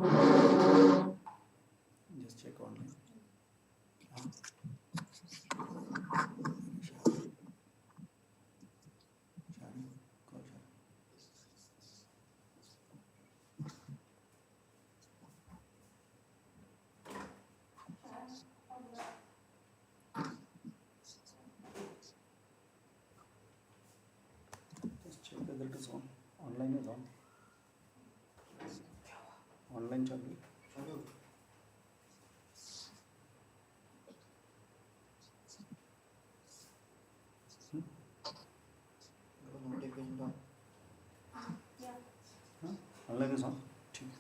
Just check online. Just check whether it is on. Online is on. Online चालू है. Online is on. ठीक है.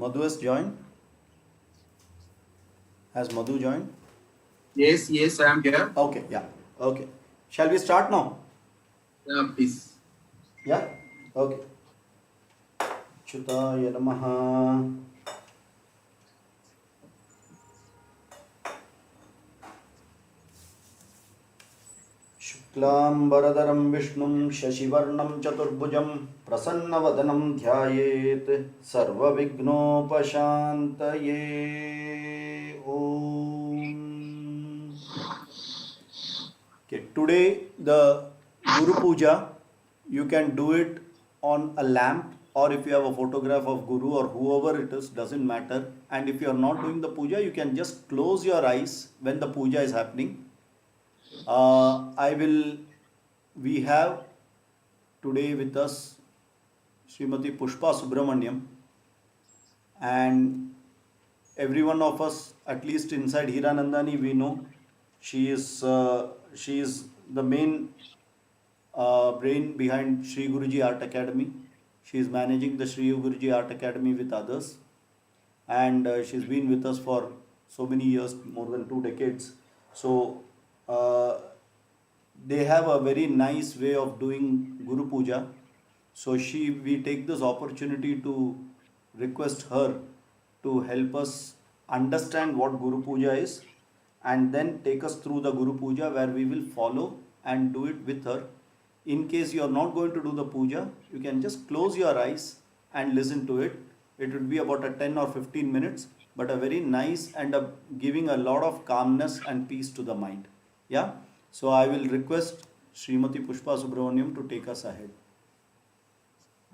Madhu has joined. Has Madhu joined? Yes, I am here. Okay, yeah. Okay. Shall we start now? Please. Yeah? Okay. Chutaya Namaha. शुक्लांबरधरं विष्णुं शशिवर्णं चतुर्भुजं प्रसन्नवदनं ध्यायेत् सर्वविघ्नोपशान्तये. Om. Okay, today the Guru Puja, you can do it on a lamp, or if you have a photograph of Guru or whoever it is, doesn't matter. And if you are not doing the puja, you can just close your eyes when the puja is happening. We have today with us Srimati Pushpa Subramaniam, and every one of us, at least inside Hiranandani, we know she is the main brain behind Sri Guruji Art Academy. She is managing the Sri Guruji Art Academy with others, and she's been with us for so many years, more than 2 decades. So they have a very nice way of doing Guru Puja. So we take this opportunity to request her to help us understand what Guru Puja is, and then take us through the Guru Puja, where we will follow and do it with her. In case you are not going to do the puja, you can just close your eyes and listen to it. It would be about a 10 or 15 minutes, but a very nice and giving a lot of calmness and peace to the mind. Yeah. So I will request Srimati Pushpa Subramaniam to take us ahead.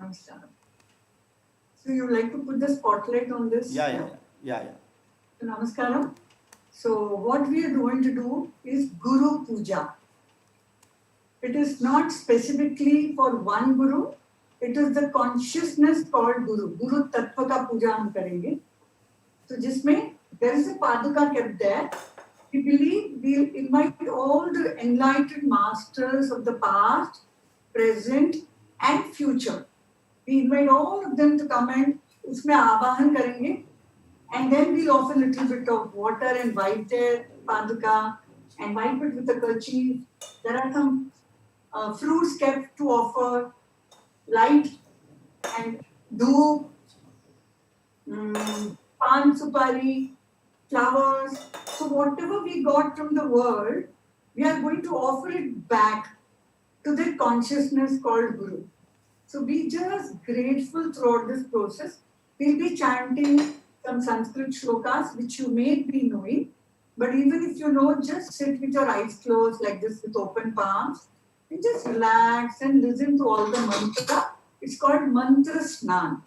Namaskar. So you would like to put the spotlight on this? Yeah. Namaskaram. So what we are going to do is Guru Puja. It is not specifically for one Guru. It is the consciousness called Guru. Guru Tattva का पूजा हम करेंगे. So जिसमें there is a paduka kept there. We believe we'll invite all the enlightened masters of the past, present and future. We invite all of them to come and उसमें आवाहन करेंगे. And then we'll offer a little bit of water and wipe their paduka and wipe it with a kerchief. There are some fruits kept to offer, light and dhoop, pan supari, flowers. So whatever we got from the world, we are going to offer it back to the consciousness called Guru. So be just grateful throughout this process. We'll be chanting some Sanskrit shlokas which you may be knowing, but even if you know, just sit with your eyes closed like this with open palms and just relax and listen to all the mantra. It's called Mantra Snan.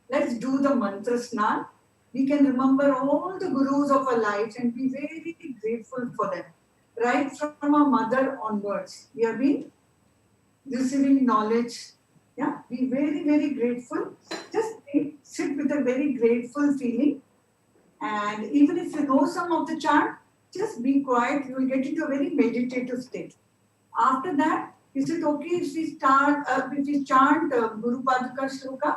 Let's do the Mantra Snan. We can remember all the gurus of our lives and be very grateful for them. Right from our mother onwards, we have been receiving knowledge. Yeah, be very grateful. Just sit with a very grateful feeling. And even if you know some of the chant, just be quiet. You will get into a very meditative state. After that, is it okay if we chant Guru Paduka Shloka?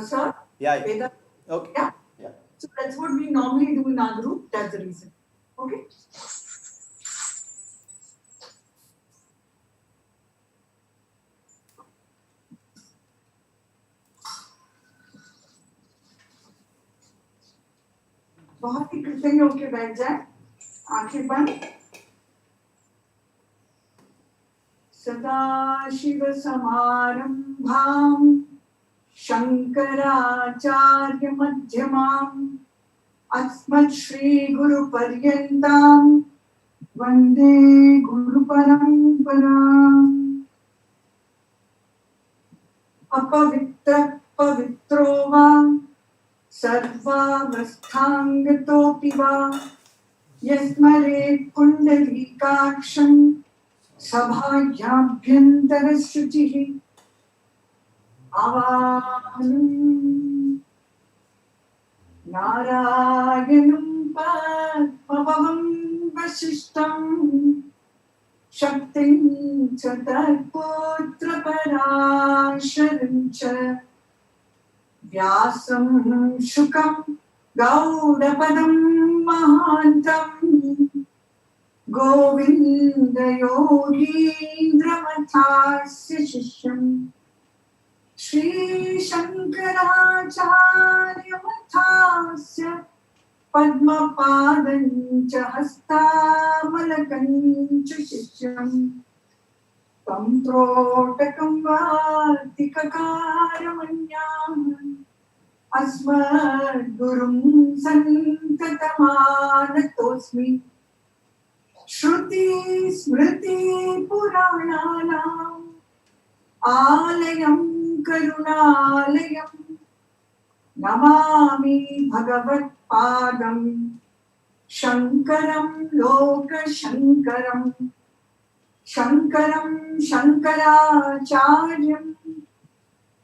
Sir? Yeah. Veda? Okay. Yeah. So that's what we normally do in our group. That's the reason. Okay? बहुत ही कृतज्ञ होके बैठ जाए, आंखें बंद। सदाशिव समारंभां शंकराचार्य मध्यमाम् अस्मत् श्री गुरु पर्यन्तां वंदे गुरु परंपराम्। अपवित्र पवित्रो वा सर्वावस्थांगतोऽपि वा यस्मरेत् पुण्डरीकाक्षं सभायाभ्यन्तरशुचिः आवाहनम् नारायणं पद्मभवं वसिष्ठं शक्तिं च तत्पुत्रपराशरं च व्यासं शुकं गौडपदं महान्तम् गोविन्दयोगीन्द्रमथास्य शिष्यम् श्रीशङ्कराचार्यमथास्य पद्मपादं च हस्तामलकं च शिष्यम् तं त्रोटकं वार्तिककारमन्याम् अस्मद्गुरुं सन्ततमानतोऽस्मि श्रुति स्मृति पुराणानाम् आलयं करुणालयं नमामि भगवत्पादं शङ्करं लोकशङ्करं शङ्करं शङ्कराचार्यं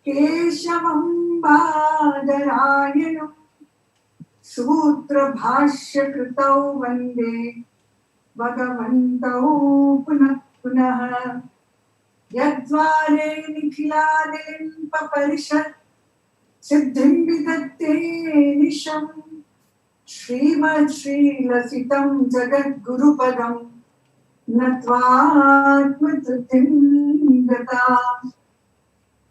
केशवं बादरायणं सूत्रभाष्यकृतौ वन्दे भगवन्तौ पुनः पुनः यद्वारे निखिलादेन्दुपरिषत् सिद्धिं विदत्ते निशम् श्रीमच्छ्रीलसितं जगद्गुरुपदं नत्वात्मतृप्तिं गता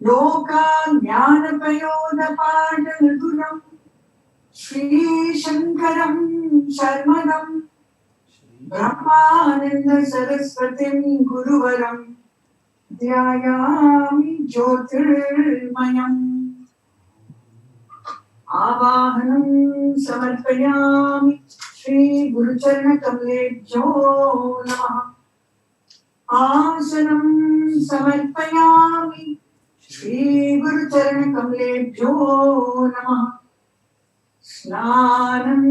लोकाज्ञानपयोदपाटलधुरं श्रीशङ्करं शर्मदं ब्रह्मानन्द सरस्वतीं गुरुवरं ध्यायामि ज्योतिर्मयम् आवाहनं समर्पयामि श्री गुरुचरणकमलेभ्यो नमः। आसनं समर्पयामि श्री गुरुचरणकमलेभ्यो नमः। स्नानं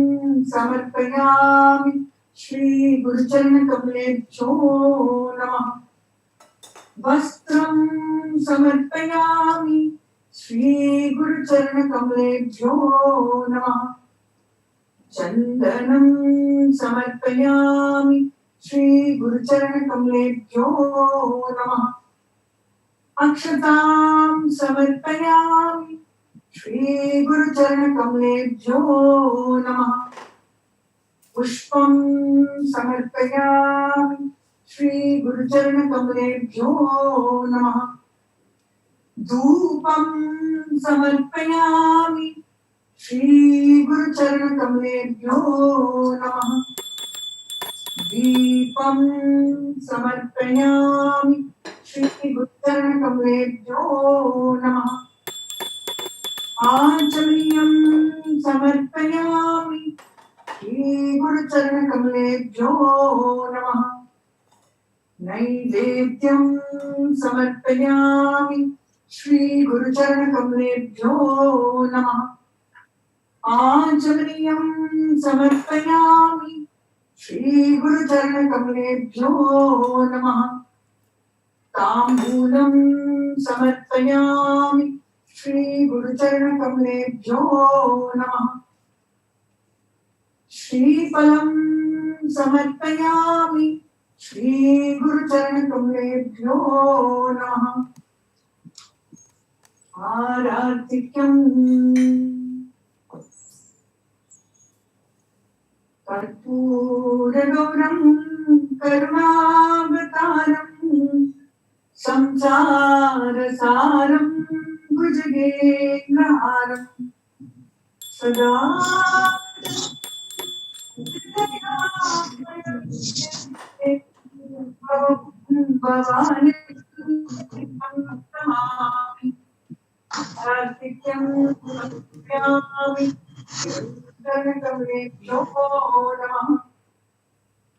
समर्पयामि श्री गुरुचरणकमलेभ्यो नमः। वस्त्रं समर्पयामि श्री गुरुचरणकमलेभ्यो नमः। चन्दनं समर्पयामि श्री गुरुचरणकमलेभ्यो नमः। अक्षतां समर्पयामि श्री गुरुचरणकमलेभ्यो नमः। पुष्पं समर्पयामि श्री गुरुचरणकमलेभ्यो नमः। धूपं समर्पयामि श्री गुरुचरणकमलेभ्यो नमः। दीपं समर्पयामि श्री गुरुचरणकमलेभ्यो नमः। आचमनीयं समर्पयामि श्री गुरुचरणकमलेभ्यो नमः। नैवेद्यं समर्पयामि श्री गुरुचरणकमलेभ्यो नमः। आचमनीयं समर्पयामि श्री गुरुचरणकमलेभ्यो नमः। ताम्बूलं समर्पयामि श्री गुरुचरणकमलेभ्यो नमः। श्रीफलं समर्पयामि श्री गुरुचरणकमलेभ्यो नमः। आराधिक्यं कर्पूरगौरं करुणावतारं संसारसारं भुजगेन्द्रहारं सदा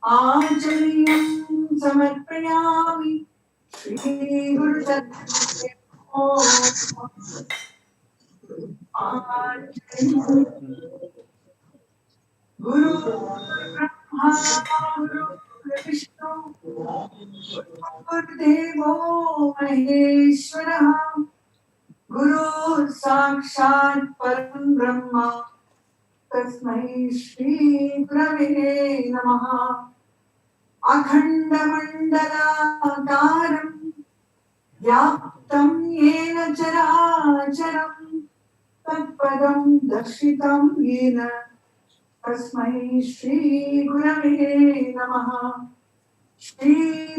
आचर्यं समर्पयामि श्री गुरु गुरु ब्रह्मा गुरु विष्णु गुरुदेवो महेश्वरः गुरु साक्षात् परं ब्रह्म तस्मै श्री गुरवे नमः अखण्डमण्डलाकारं व्याप्तं येन चराचरं तत्पदं दर्शितं येन तस्मै श्री गुरवे नमः श्री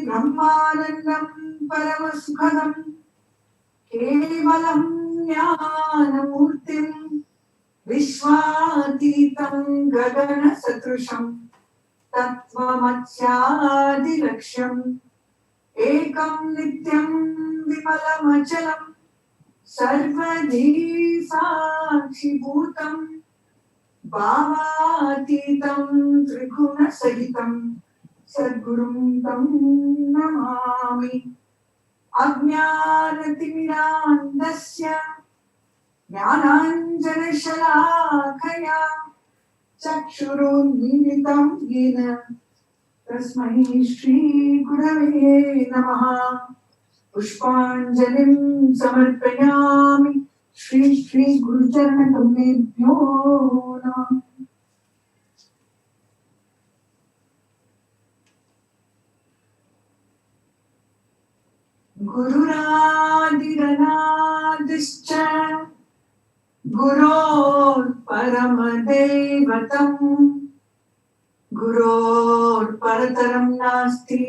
ब्रह्मानन्दं परमसुखदं केवलं ज्ञानमूर्तिं विश्वातीतं गगनसदृशं तत्त्वमस्यादिलक्ष्यम् एकं नित्यं विमलमचलं सर्वधी साक्षिभूतं भावातीतं त्रिगुणसहितं सद्गुरुं तं नमामि अज्ञानतिमिरान्धस्य ज्ञानाञ्जनशलाकया चक्षुरुन्मीलितं येन तस्मै श्री गुरवे नमः पुष्पाञ्जलिं समर्पयामि श्री श्री गुरुचरणकमलेभ्यो नमः गुरुरादिरनादिश्च गुरोर्परमदैवतम् गुरोर्परतरं नास्ति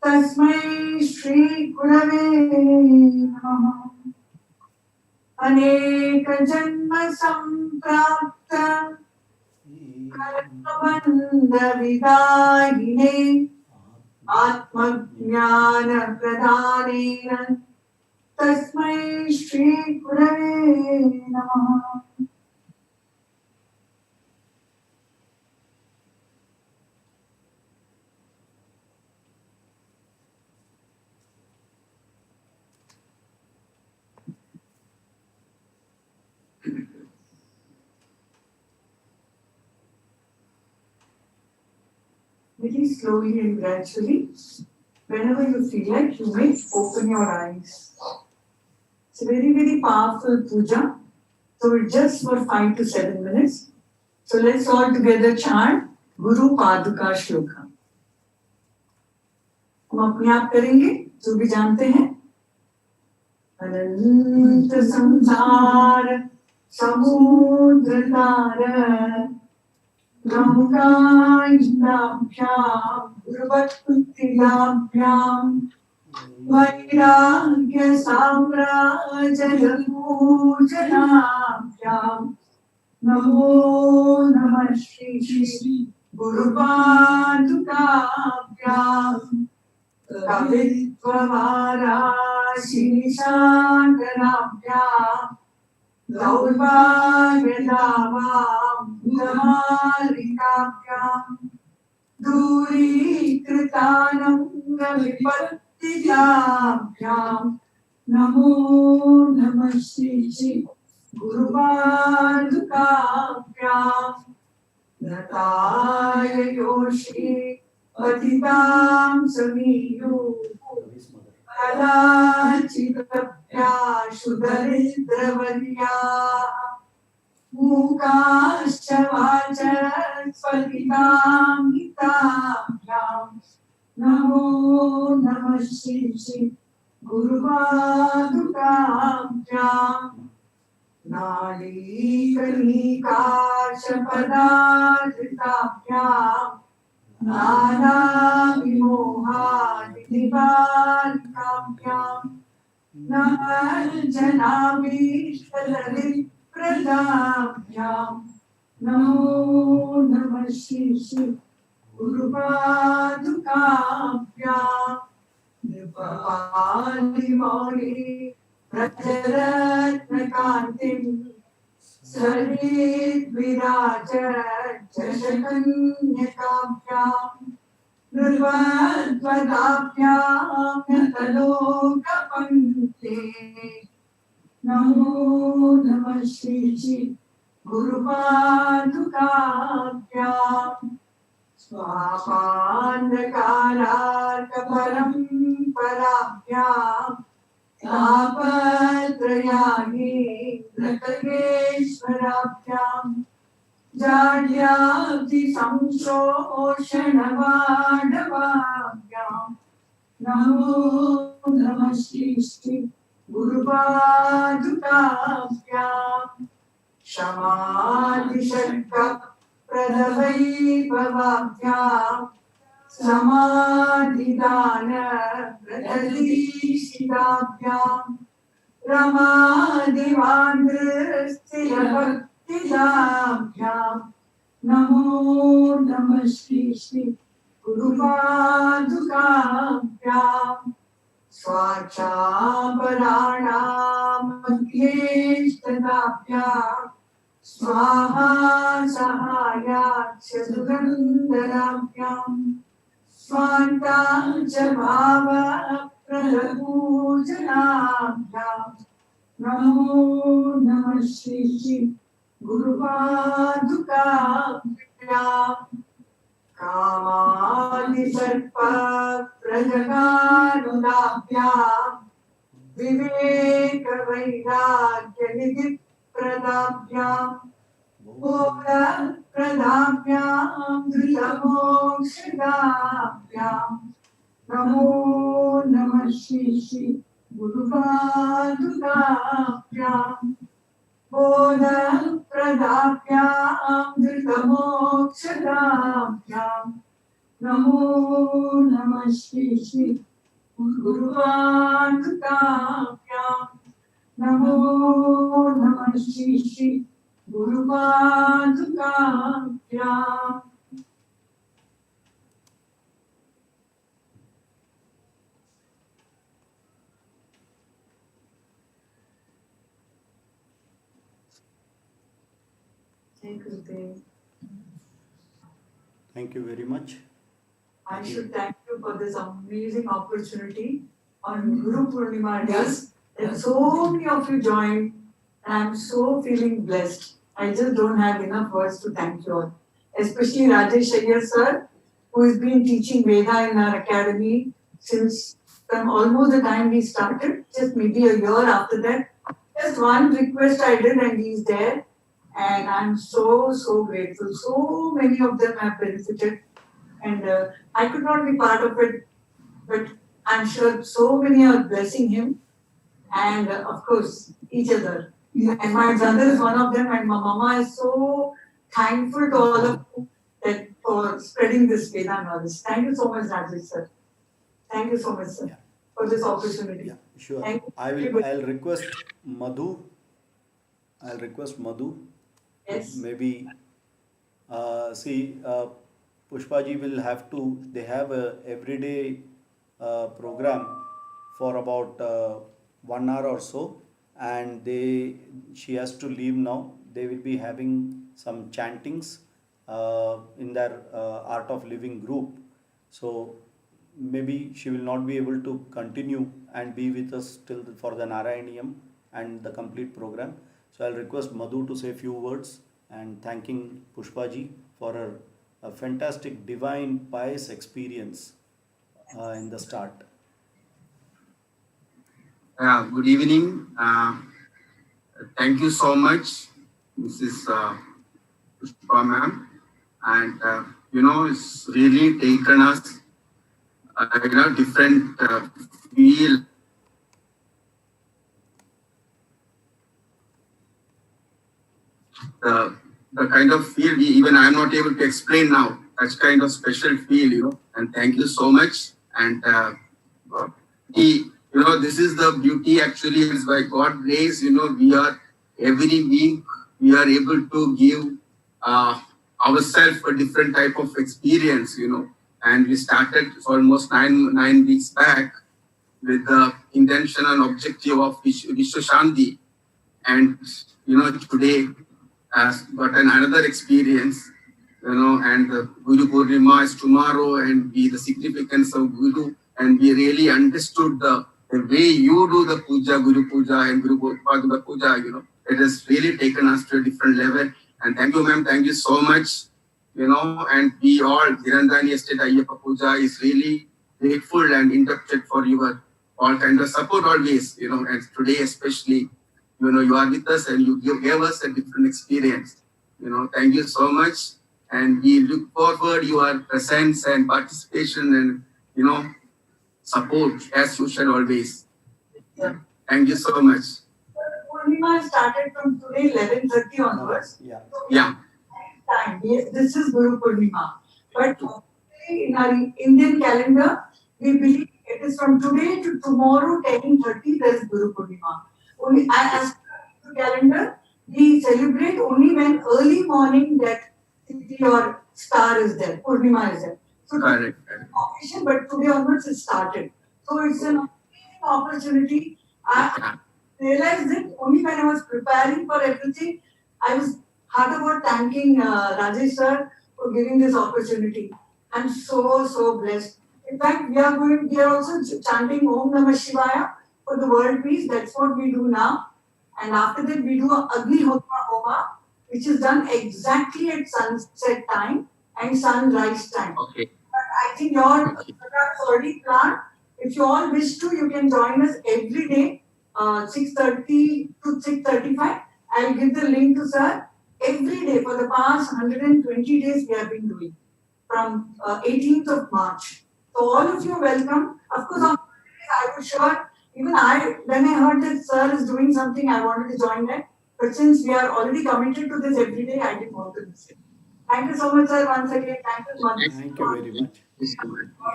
तस्मै श्री गुरवे नमः अनेक जन्म संप्राप्त कर्मबन्ध विदायिने आत्मज्ञान प्रदानेन तस्मै श्री गुरवे नमः Very slowly and gradually, whenever you feel like, you may open your eyes. It's a very, very powerful puja. So it's just for 5 to 7 minutes. So let's all together chant Guru Paduka Shloka. हम अपने आप करेंगे, जो भी जानते हैं. अनंत संसार समुद्र तार गंगाभ्यां गुरुवत्पुत्रिकाभ्यां वैराग्य साम्राजलपूजनाभ्यां नमो नमः श्री श्री गुरुपादुकाभ्यां कवित्ववाराशिशाकराभ्यां दौर्भाग्यदावां दूरीकृतानङ्गविपत्तिदाभ्यां नमो नमः श्री श्री गुरुपादुकाभ्यां नताय योषि पतितां समीयो कदाचिदभ्याशु दरिद्रवर्याः मूकाश्च वाचस्पतितां हिताभ्यां नमो नमः श्री श्री गुरुपादुकाभ्यां नाडीकलिकाशपदाधृताभ्यां नानाविमोहादिनिवारिकाभ्यां नमर्जनाभीष्टललितप्रदाभ्यां नमो नमः Shri Shri Gurupadukabhyam Nipali Prajaratnakantim Sarit Virajat Jasakanyakabhyam Nirvadvadabhyam Yatalokapante Namo Namah Shri Gurupadukabhyam Swapandakaratkaparam parabhyam Tapatrayani Drakageshwarabhyam Jadyabdi Samsoshanavadavabhyam Namo Namah Shri Gurupadukabhyam Shamadhi Shakka Pradavai Bhavabhyam Samadhidana Pradadishidabhyam Ramadivandrstiyabhaktidabhyam Namo Namah Shri Gurupadukabhyam Swachaparanam Adhyeshtadabhyam Swaha Sahaya Chadugandharabhyam Swanta Chabhava Pralapujanabhyam Namo Namah Shri Gurupadukabhyam Kamadi Sarpa Prajaganudabhyam Viveka Vairagya Nidhi Pradabhyam Bhoga Pradabhyam Dhritamokshadabhyam Namo Namah Shri Gurupadukabhyam Bodha Pradabhyam Dhritamokshadabhyam Namo Namah Shri Gurupadukabhyam Namo Namah Shri Gurupadukabhyam Thank you, Dev. Thank you very much. I should thank you for this amazing opportunity on Guru Purnima days. And so many of you joined, and I'm so feeling blessed. I just don't have enough words to thank you all. Especially Rajesh Iyer sir, who has been teaching Veda in our academy since from almost the time we started, just maybe a year after that. Just one request I did, and he's there. And I'm so grateful. So many of them have benefited. And I could not be part of it, but I'm sure so many are blessing him, and of course each other. And my brother is one of them, and my mama is so thankful to all of you that for spreading this Veda knowledge. Thank you so much, Rajesh sir. Thank you so much, sir, Yeah. for this opportunity. Yeah, sure. Thank you. I'll request Madhu. Yes. Maybe Pushpaji will have to. They have a everyday program for about 1 hour or so, and she has to leave now. They will be having some chantings in their Art of Living group. So maybe she will not be able to continue and be with us for the Narayaniyam and the complete program. So I'll request Madhu to say a few words and thanking Pushpaji for her a fantastic, divine, pious experience in the start. Good evening. Thank you so much, Mrs. Pushpa ma'am. And it's really taken us different feel. The kind of feel even I'm not able to explain now. Such kind of special feel, and thank you so much. And this is the beauty actually is by God's grace, we are every week we are able to give ourselves a different type of experience, you know. And we started almost nine weeks back with the intention and objective of Vishwa Shanti. And, you know, today has got another experience, you know, and the Guru Purnima is tomorrow, and the significance of Guru, and we really understood the way you do the puja, Guru Puja and Guru Padma Puja, you know, it has really taken us to a different level. And thank you, ma'am, thank you so much, you know, and we all, Dhirandani Estate Ayyappa Puja is really grateful and indebted for your all kind of support always, you know, and today especially, you know, you are with us and you gave us a different experience. You know, thank you so much. And we look forward your presence and participation and, you know, support as usual always. Yeah. Thank you so much. Purnima started from today 11:30 onwards. Yeah. So Yeah. time. This is Guru Purnima. But in our Indian calendar, we believe it is from today to tomorrow 10:30. There is Guru Purnima. Only as per the calendar, we celebrate only when early morning that your star is there, Purnima is there. So Correct. official, but today onwards it started. So it's an amazing opportunity. I realized it only when I was preparing for everything. I was hard about thanking Rajesh sir for giving this opportunity. I'm so blessed. In fact, we are also chanting Om Namah Shivaya for the world peace. That's what we do now. And after that, we do a Agni Hotra Homa, which is done exactly at sunset time and sunrise time. Okay. But I think your program is already planned. If you all wish to, you can join us every day, 6:30 to 6:35. I'll give the link to sir. Every day for the past 120 days we have been doing from 18th of March. So all of you are welcome. Of course, on Fridays I was sure, even when I heard that sir is doing something, I wanted to join that. But since we are already committed to this every day, I didn't want to miss it. Thank you so much, sir, once again. Thank you so much. Thank you very much.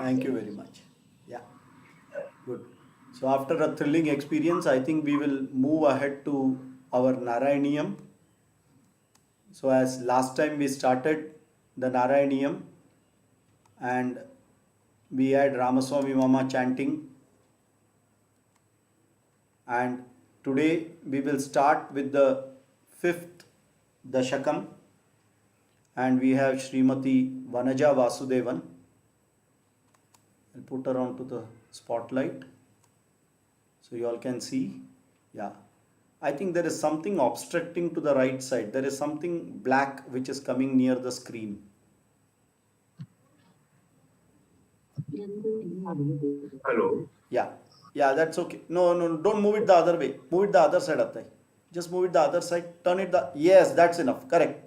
Thank you very much. Yeah. Good. So after a thrilling experience, I think we will move ahead to our Narayaniyam. So as last time we started the Narayaniyam and we had Ramaswamy Mama chanting, and today we will start with the fifth Dashakam, and we have Srimati Vanaja Vasudevan. I'll put her onto the spotlight so you all can see. Yeah, I think there is something obstructing to the right side. There is something black which is coming near the screen. Hello. Yeah, that's okay. No, don't move it the other way. Move it the other side, Attai. Just move it the other side. Turn it the. Yes, that's enough. Correct.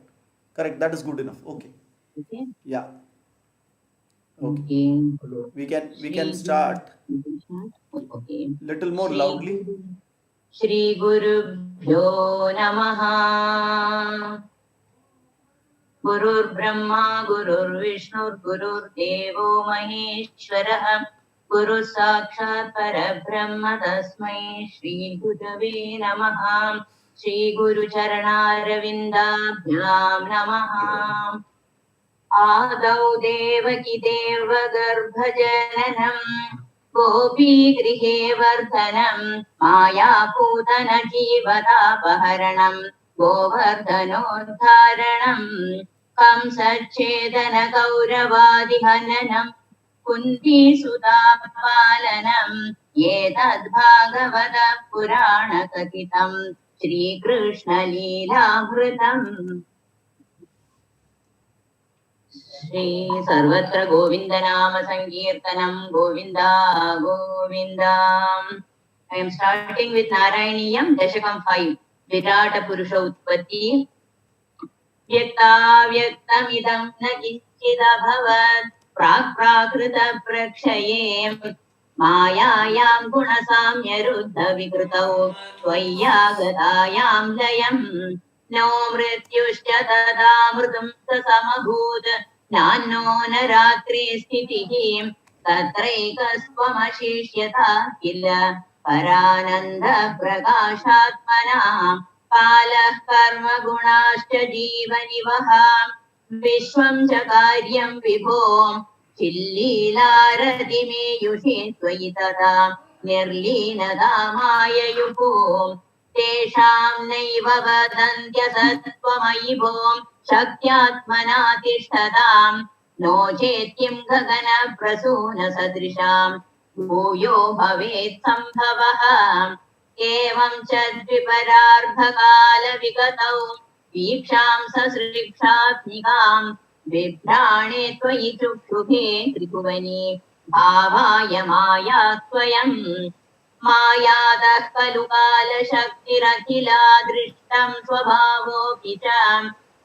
That is good enough. Okay. Okay. Yeah. Okay. We can start. Okay. Little more loudly. Shri Gurubhyo Namaha. Gurur Brahma, Gurur Vishnu, Gurur Devo Maheshwarah. Guru Sakshat Parabrahma Tasmai Shri Gurave Namaha. Shri Guru Charana Ravindabhyam Namaha. आदौ देवकी देवगर्भजननम् गोपीगृहे वर्धनम् मायापूतन जीवतापहरणम् गोवर्धनोद्धारणम् कंसच्छेदन कौरवादिहननम् कुन्तीसुतापालनम् एतद्भागवतः पुराणकथितम् श्रीकृष्णलीलामृतम् श्री सर्वत्र गोविंद नाम संकीर्तनम Govinda Govinda. I am starting with Narayaniyam Dashakam 5. Virata Purusha Utpatti. Vyaktamidam na kichida bhavat prakrita prakshaye मायायां गुणसाम्य रुद्ध विकृतौ त्वय्यागतायां लयम् नो मृत्युश्च तदा मृतं समभूत् नान्नो न रात्रि स्थितिः तत्रैकस्त्वमशिष्यता किल परानन्द प्रकाशात्मना कालः कर्म गुणाश्च जीवनिवः विश्वं च कार्यं विभो चिल्लीलारतिमेयुषे त्वयि तदा निर्लीनता माययुः तेषां नैव वदन्त्यसत्त्वमयि भो शक्त्यात्मना तिष्ठताम् नो चेत् किं गगनप्रसूनसदृशाम् भूयो भवेत् सम्भवः एवं च द्विपरार्धकालविगतौ वीक्षां ससृक्षात्मिकाम् बिभ्राणे त्वयि चुक्षुभे त्रिभुवने भावाय माया त्वयम् मायादः खलु कालशक्तिरखिला दृष्टं स्वभावोऽपि च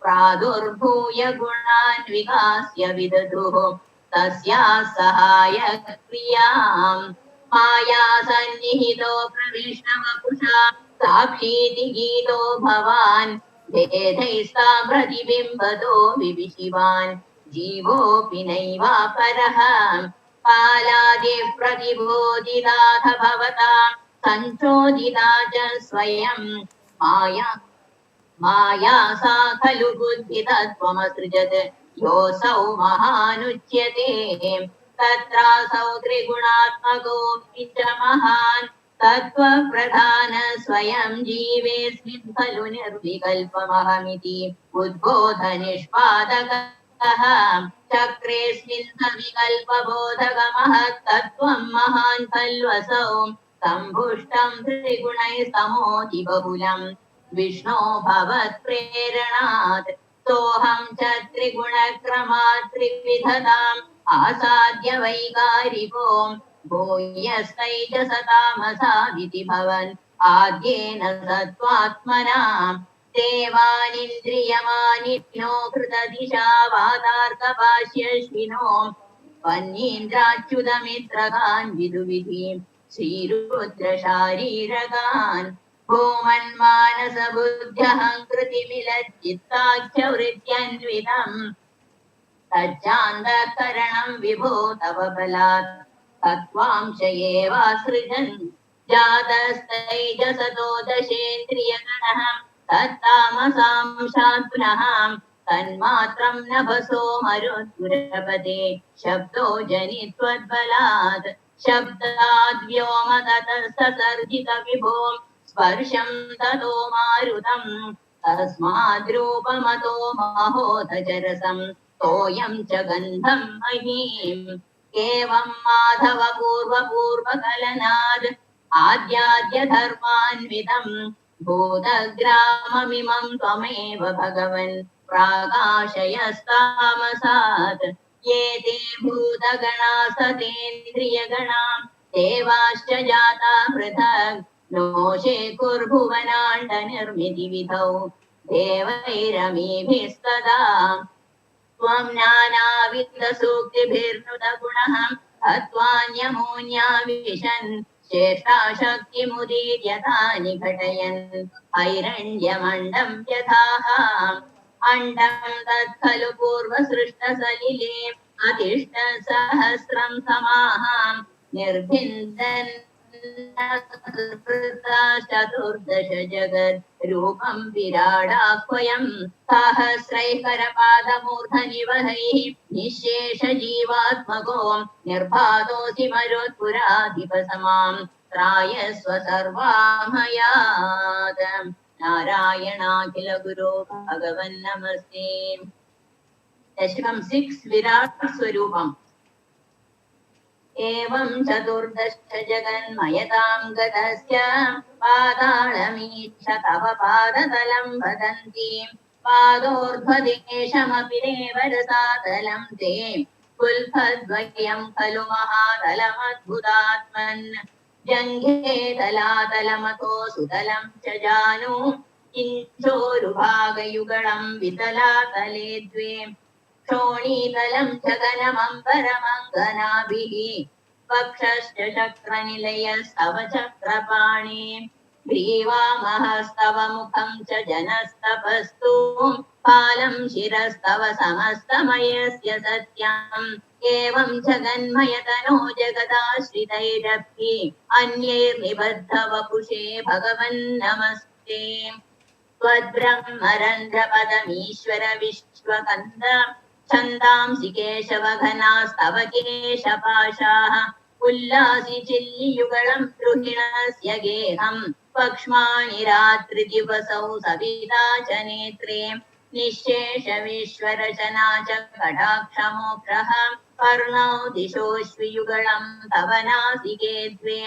प्रादुर्भूय गुणान् विकास्य विदधुः तस्याः सहायक्रियाम् माया सन्निहितो प्रविष्णवपुषा साक्षीति गीतो भवान् भेदैस्ता प्रतिबिम्बतो विविशिवान् जीवोऽपि नैवापरः कालादिः प्रतिबोधिताथ भवता संचोदिता च स्वयं माया सा खलु बुद्धितत्त्वमसृजत् योऽसौ महानुच्यते तत्रासौ त्रिगुणात्मकोऽपि च महान् तत्त्वप्रधान स्वयं जीवेऽस्मिन् खलु निर्विकल्पमहमिति उद्बोधनिष्पादकः चक्रेऽस्मिन् सविकल्पबोधकमहत्तत्त्वं महान् खल्वसौ सम्भुष्टं त्रिगुणैस्तमोति बहुलम् विष्णो भवत्प्रेरणात् सोऽहं च त्रिगुणक्रमात् त्रिविधताम् आसाद्य वैकारिको भूयस्तैजसतामसादिति भवन् आद्येन सत्त्वात्मना देवानिन्द्रियमानिनो कृतदिशा वातार्कभाष्यश्विनो वन्येन्द्राच्युतमित्रगान् विदुविधि श्रीरुद्रशारीरगान् भूमन्मानसबुद्ध्यहङ्कृतिमिलच्चित्ताख्यवृत्त्यन्वितम् तच्चान्तःकरणं विभो तव बलात् तत्त्वांश एवासृजन् जातस्तैजसतो दशेन्द्रियगणः तत्तामसांशात् पुनः तन्मात्रं नभसो मरुत्पुरपदे शब्दो जनित्वद्बलात् शब्दाद् व्योम ततस्तसर्जित विभो स्पर्शं ततो मारुतम् तस्माद्रूपमतो महोदचरसं तोयं च गन्धं महीम् एवं माधव पूर्वकलनाद् आद्याद्यधर्मान्वितं भूतग्राममिमं त्वमेव भगवन् प्राकाशयस्तामसात् ये ते भूतगणा सतेन्द्रियगणा देवाश्च जाता पृथक् नोषे कुर्भुवनाण्डनिर्मितिविधौ देवैरमीभिस्तदा त्वं नानाविधसूक्तिभिर्नुतगुणः हत्वान्यमोन्याविशन् श्रेष्ठाशक्तिमुदीर्यतानि घटयन् हैरण्यमण्डं यथाः अण्डं तत् खलु पूर्वसृष्टसलिले अतिष्ठ सहस्रं समाः निर्भिन्दन् चतुर्दश जगत् रूपं विराडाह्वयं सहस्रैः करपादमूर्धनिवहैः निःशेषजीवात्मको निर्बाधोऽसि मरुत्पुराधिपसमां त्रायस्व सर्वामयात् नारायणाखिल गुरो भगवन् नमस्ते। दशकं 6 विराट स्वरूपम् एवं चतुर्दश जगन्मयतां गतस्य पातालमीश तव पादतलं वदन्ति पादोर्ध्वदेशमपि देवरसातलं ते कुल्फद्वयं खलु महातलमद्भुतात्मन् जङ्घे तलातलमतो सुतलं च जानु किञ्चोरुभागयुगलं वितलातले द्वे क्षोणीतलं जगनमम्बरमङ्गनाभिः वक्षश्च चक्रनिलयस्तव चक्रपाणे ग्रीवामहस्तव मुखं च जनस्तपस्तु पालं शिरस्तव समस्तमयस्य सत्यम् एवं जगन्मयतनो जगदाश्रितैरपि अन्यैर्निबद्धवपुषे भगवन् नमस्ते। त्वद्ब्रह्मरन्ध्रपदमीश्वर विश्वकन्द छन्दांसि केशवघनास्तव केशपाशाः उल्लासि चिल्लियुगळं द्रुहिणस्य गेहम् पक्ष्माणि रात्रिदिवसौ सविता च नेत्रे निःशेष विश्वरचना च कटाक्षमोक्षः कर्णौ दिशोऽश्वियुगळं तव नासिके द्वे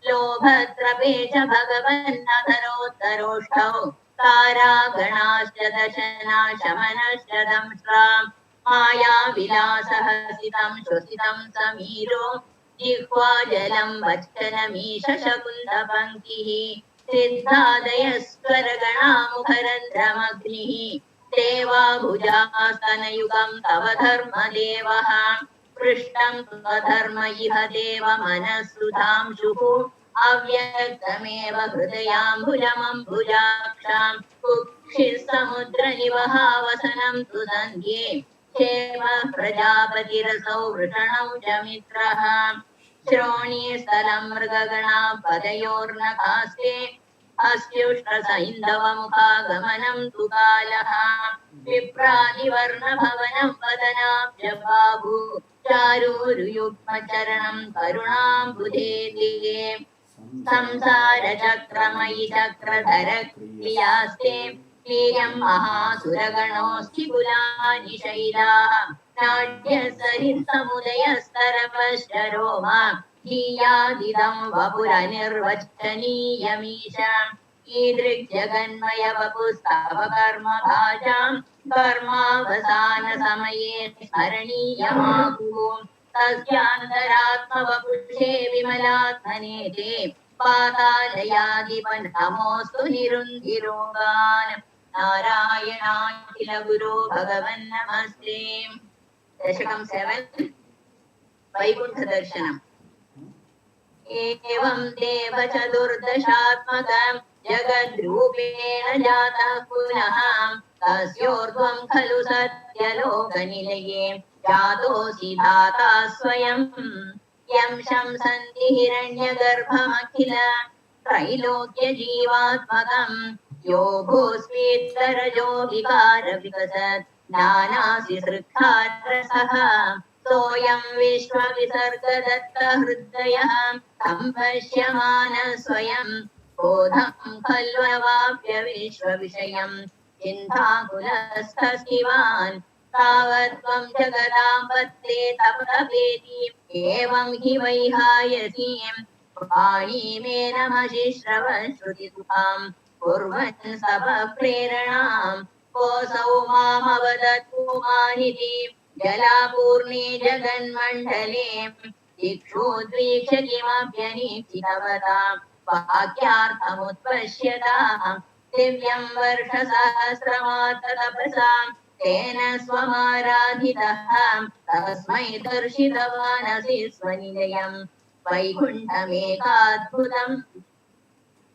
लोभत्रपे च भगवन्नधरोत्तरोष्ठौ तारागणाश्च दशना शमनश्च दंष्ट्राम् मायाविलासहसितं श्वसितं समीरो जिह्वा जलं वच्चनमीश शकुन्तपङ्क्तिः सिद्धादयस्वरगणामुखरन्ध्रमग्निः देवाभुजास्तनयुगं तव धर्मदेवः पृष्टं स्वधर्म इह देव मनःसुधांशुः अव्यक्तमेव हृदयाम्बुजमम्बुजाक्षां कुक्षिः समुद्रनिवहावसनं तु सन्ध्ये क्षेम प्रजापतिरसौ वृषणौ च मित्रः श्रोणीस्थलं मृगगणा पदयोर्नखास्ते अस्त्युष्टसैन्धवमुखागमनं तु कालः विप्रादिवर्णभवनं वदनाब्जबाहु चारूरुयुग्मचरणं करुणाम्बुधे दिगे संसारचक्रमयि चक्रधर क्रियास्ते वीर्यं महासुरगणोऽस्ति कुलानि शैलाः नाट्यसरित्समुदयस्तरपश्च रोमा हीयादिदं वपुरनिर्वचनीयमीश ईदृग्जगन्मय वपुस्तव कर्मभाजां कर्मावसानसमये स्मरणीयमाकुः तस्यान्तरात्मवपुषे विमलात्मने ते पातालयादिपनमोऽस्तु निरुन्धिरोगान् नारायणाखिल गुरो भगवन् नमस्ते। दशकं 7 वैकुण्ठ दर्शनम् एवं देव चतुर्दशात्मकं जगद्रूपेण जातः पुनः तस्योर्ध्वं खलु सत्यलोकनिलये जातोऽसि धाता स्वयं यं शंसन्ति हिरण्यगर्भमखिल त्रैलोक्यजीवात्मकं यो भूस्वीत्तरजो विकारविकसत् नानासि सृक्खारसः सोऽयं विश्वविसर्गदत्तहृदयः तं पश्यमानः स्वयं बोधं खल्ववाप्य विश्वविषयं चिन्ताकुलस्थस्तिवान् तावत्त्वं जगदां पत्ते तपतपेति एवं हि वैहायसीं वाणीमेनमशिश्रवश्रुतिसुखां कुर्वन् सपप्रेरणां कोऽसौ मामवदत् पुमानिति जलापूर्णे जगन्मण्डले दिक्षोद्वीक्ष्य किमभ्यनीक्षितवता वाक्यार्थमुत्पश्यता दिव्यं वर्षसहस्रमाततपसा तेन स्वमाराधितः तस्मै दर्शितवानसि स्वनिलयं वैकुण्ठमेकाद्भुतम्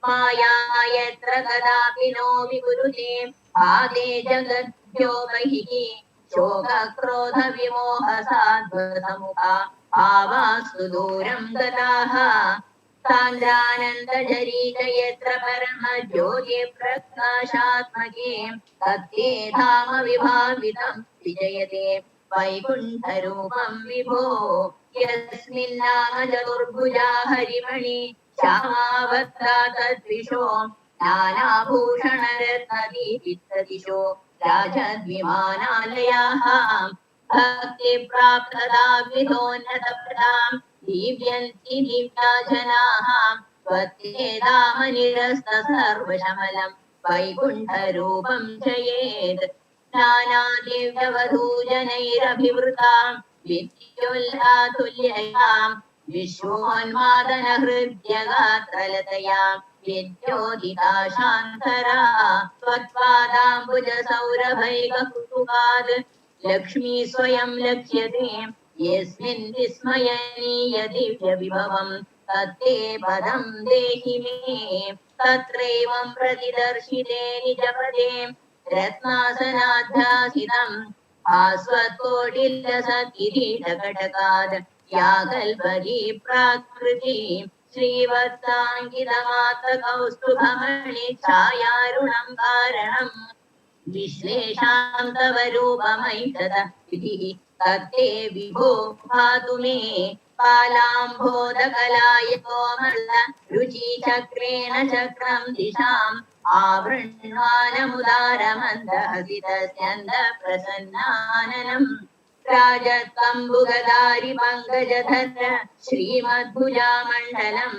माया यत्र कदापि नो विकुरुते आदे जगद्भ्यो बहिः शोकक्रोधविमोहसाध्वसमुखा भावास्तु दूरं गताः सान्द्रानन्दझरीच यत्र परमज्योतिप्रकाशात्मके तत्ते धाम विभावितं विजयते वैकुण्ठरूपं विभो यस्मिन्नाम चतुर्भुजा हरिमणि श्यामावक्त्रा तद्विशो नानाभूषणरत्नदीपितदिशो राजद्विमानालयाः भक्तिप्राप्तदा विधोन्नतप्रदां दीव्यन्ति दिव्या जनाः त्वत्ते धाम निरस्त सर्वशमलं वैकुण्ठरूपं जयेत् नानादिव्यवधूजनैरभिवृतां विद्युल्लातुल्ययां विश्वोन्मादनहृद्यगात्रलतया विद्योदिता शान्तरा त्वत्पादाम्बुजसौरभैककुतुकात् लक्ष्मी स्वयं लक्ष्यते यस्मिन् विस्मयनीय दिव्यविभवं तत्ते पदं देहि मे तत्रैवं प्रतिदर्शिते निजपदे रत्नासनाध्यासितम् आस्वत्कोटिल्लसत्किरीटकटकात् या कल्पगी प्राकृति श्रीवत्साङ्गितमातकौस्तुभमणि छायारुणं कारणम् विश्लेषां तव रूपमैषद विधिः तत्ते विभो भातु मे पालाम्भोदकलाय कोमल रुचिचक्रेण चक्रं दिशाम् आवृण्वानमुदारमन्दहसितस्यन्दप्रसन्नाननम् राजत्वम्बुगधारि पङ्कजधर श्रीमद्भुजामण्डलम्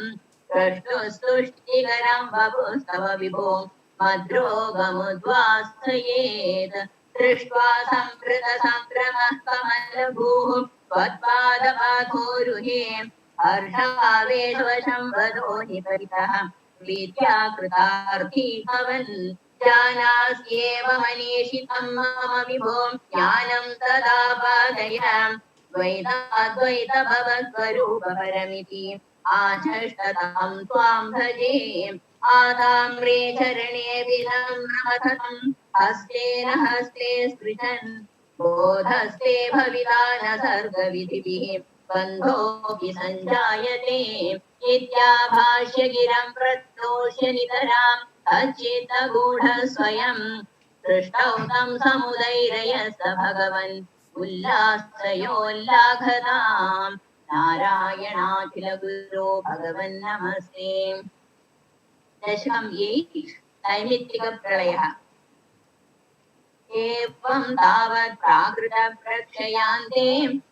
प्रष्टुस्तुष्टिकरं वपुस्तव विभो मद्रोगमुद्वासयेत् दृष्ट्वा सम्भृतसम्भ्रमः कमलभूः त्वत्पादपाथोरुहे हर्षावेशवशं वदो निपरितः प्रीत्या कृतार्थी भवन् जानास्येव मनीषितं मम विभो ज्ञानं तदा पादय द्वैताद्वैतभवस्वरूपपरमिति आचष्टतां त्वां भजे आदाम्रे चरणे विनम्रमथनं हस्तेन हस्ते स्पृशन् बोधस्ते भविता न सर्गविधिभिः बन्धोऽपि सञ्जायते इत्याभाष्य गिरं प्रत्योष्य नितरां तच्चित्तगूढः स्वयं दृष्टौ तं समुदैरयस्त भगवन् उल्लासयोल्लाघताम् नारायणाखिल गुरो भगवन् नमस्ते। दशकम् 8 नैमित्तिकप्रलयः। एवं तावत् प्राकृतप्रक्षयान्ते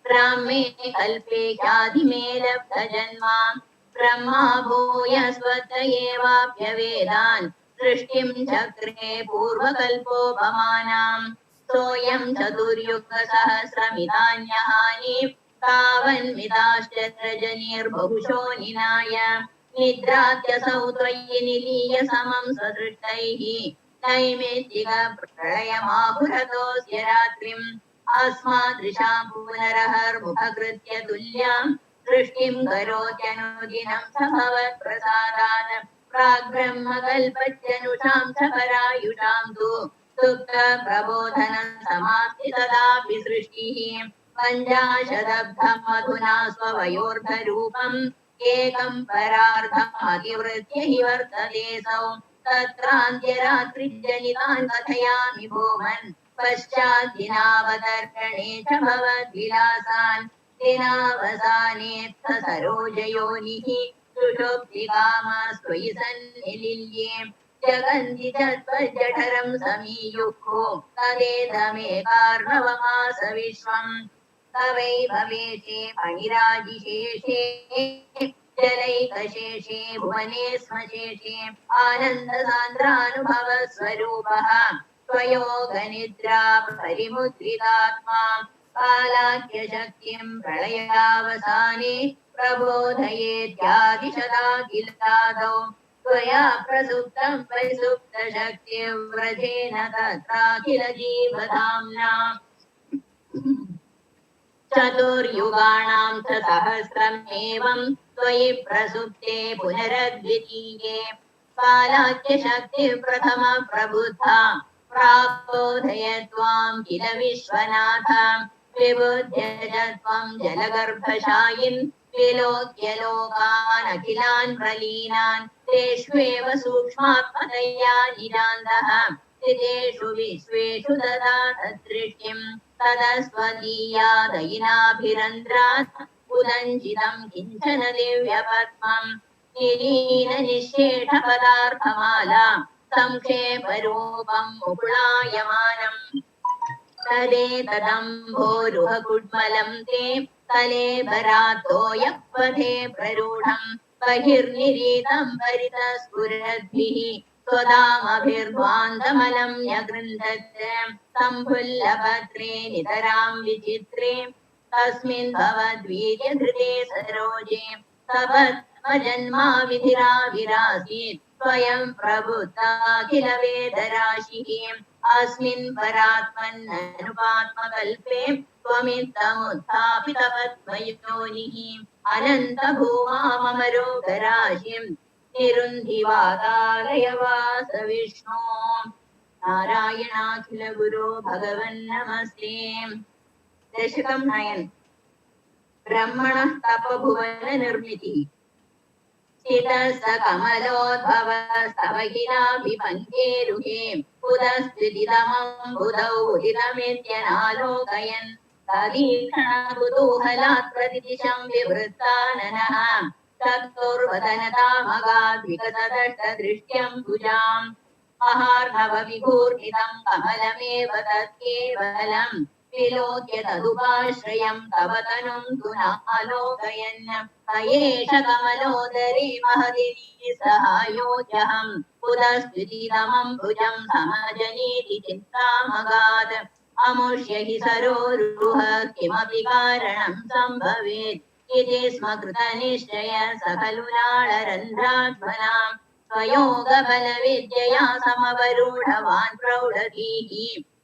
ब्राह्मे कल्पे ख्यातिमे लब्धजन्मा ब्रह्मा भूयस्वत एवाप्यवेदान् सृष्टिं चक्रे पूर्वकल्पोपमानाम् सोऽयं चतुर्युगसहस्रमितान्यहानि तावन्मिताश्च रजनीर्बहुशो निनाय निद्रात्यसौ त्वयि निलीय समं सदृष्टैः नैमित्तिकप्रलयमाहुरतोऽस्य रात्रिम् अस्मादृशां पुनरहर्मुखकृत्य तुल्यां सृष्टिं करोत्यनुदिनं स भवत्प्रसादात् प्राग्ब्रह्मकल्पत्यनुषां च परायुषां तु सुप्तप्रबोधनं समाप्ति तदापि सृष्टिः पञ्चाशदब्धं मधुना स्ववयोर्धरूपम् एकं परार्धमतिवृत्य हि वर्ततेऽसौ तत्रान्त्यरात्रिजनितान् कथयामि भोमन् पश्चाद्दिनावतर्पणे च भवद्विलासान् दिनावसाने सरोजयोनिः सुषुप्तिकामास्त्वयि सन्निलिल्ये जगन्ति च त्वज्जठरं समीयुक्तो तदेदमेकार्णवमास विश्वम् तवैव वेशे फणिराजिशेषे जलैकशेषे भुवने स्मशेषे आनन्दसान्द्रानुभवस्वरूपः त्वयोगनिद्रा परिमुद्रितात्मा कालाख्यशक्तिं प्रलयावसाने प्रबोधयेत्यादिशदाखिलादौ त्वया प्रसुप्तं परिसुप्तशक्तिव्रजेन तत्राखिल जीवधाम्ना चतुर्युगाणां च सहस्रमेवं त्वयि प्रसुप्ते पुनरद्वितीये कालाख्यशक्तिः प्रथम प्रबुद्धा प्राप्तोदय त्वां किल विश्वनाथ विबुध्य च त्वं जलगर्भशायिन् विलोक्य लोकान् अखिलान् प्रलीनान् तेष्वेव सूक्ष्मात्मतया निरान्तः स्थितेषु विश्वेषु ददात दृष्टिम् तदस्वदीया दयिनाभिरन्ध्रात् उदञ्चितं किञ्चन दिव्यपद्मम् निरीननिःशेषपदार्थमाला संक्षेपरूपं मुकुलायमानम् तदेतदम्भोरुहकुड्मलं ते कलेबरातोयपथे प्ररूढं बहिर्निरीतं परितस्फुरद्भिः त्वदामभिर्ध्वान्तमलं न्यगृह्णत् सम्फुल्लपत्रे नितरां विचित्रे तस्मिन् भवद्वीर्यधृते सरोजे तपत्मजन्मा विधिराविरासीत् स्वयं प्रबुद्धाखिल वेदराशिः अस्मिन् परात्मन्ननुपात्मकल्पे त्वमित्थमुत्थापितपद्मयोनिः अनन्तभूमा मम रोगराशिं निरुन्धिवातालय वास विष्णो नारायणाखिल गुरो भगवन् नमस्ते। दशकं 9 ब्रह्मणः तपभुवन निर्मितिः चितस्त कमलोद्भवस्तव गिराभिपङ्केरुहे उदस्त्विदिदमं बुधौ उदितमित्यनालोकयन् तदीक्षणकुतूहलात् प्रतिदिशं विवृत्ताननः चतुर्वदनतामगाद्विकसदष्टदृष्ट्यं भुजाम् अहार्णवविभूर्णितं कमलमेव तत्केवलम् विलोक्य तदुपाश्रयं तव तनुं तु नालोकयन् एष कमलोदरे महति सहायोऽहम् उदस्त्विदिदमं भुजं समजनीति चिन्तामगात् अमुष्य हि सरोरुह किमपि कारणं सम्भवेत् इति स्म कृतनिश्चय स खलु नाळरन्ध्राध्वनाम् स्वयोगबलविद्यया समवरूढवान् प्रौढधीः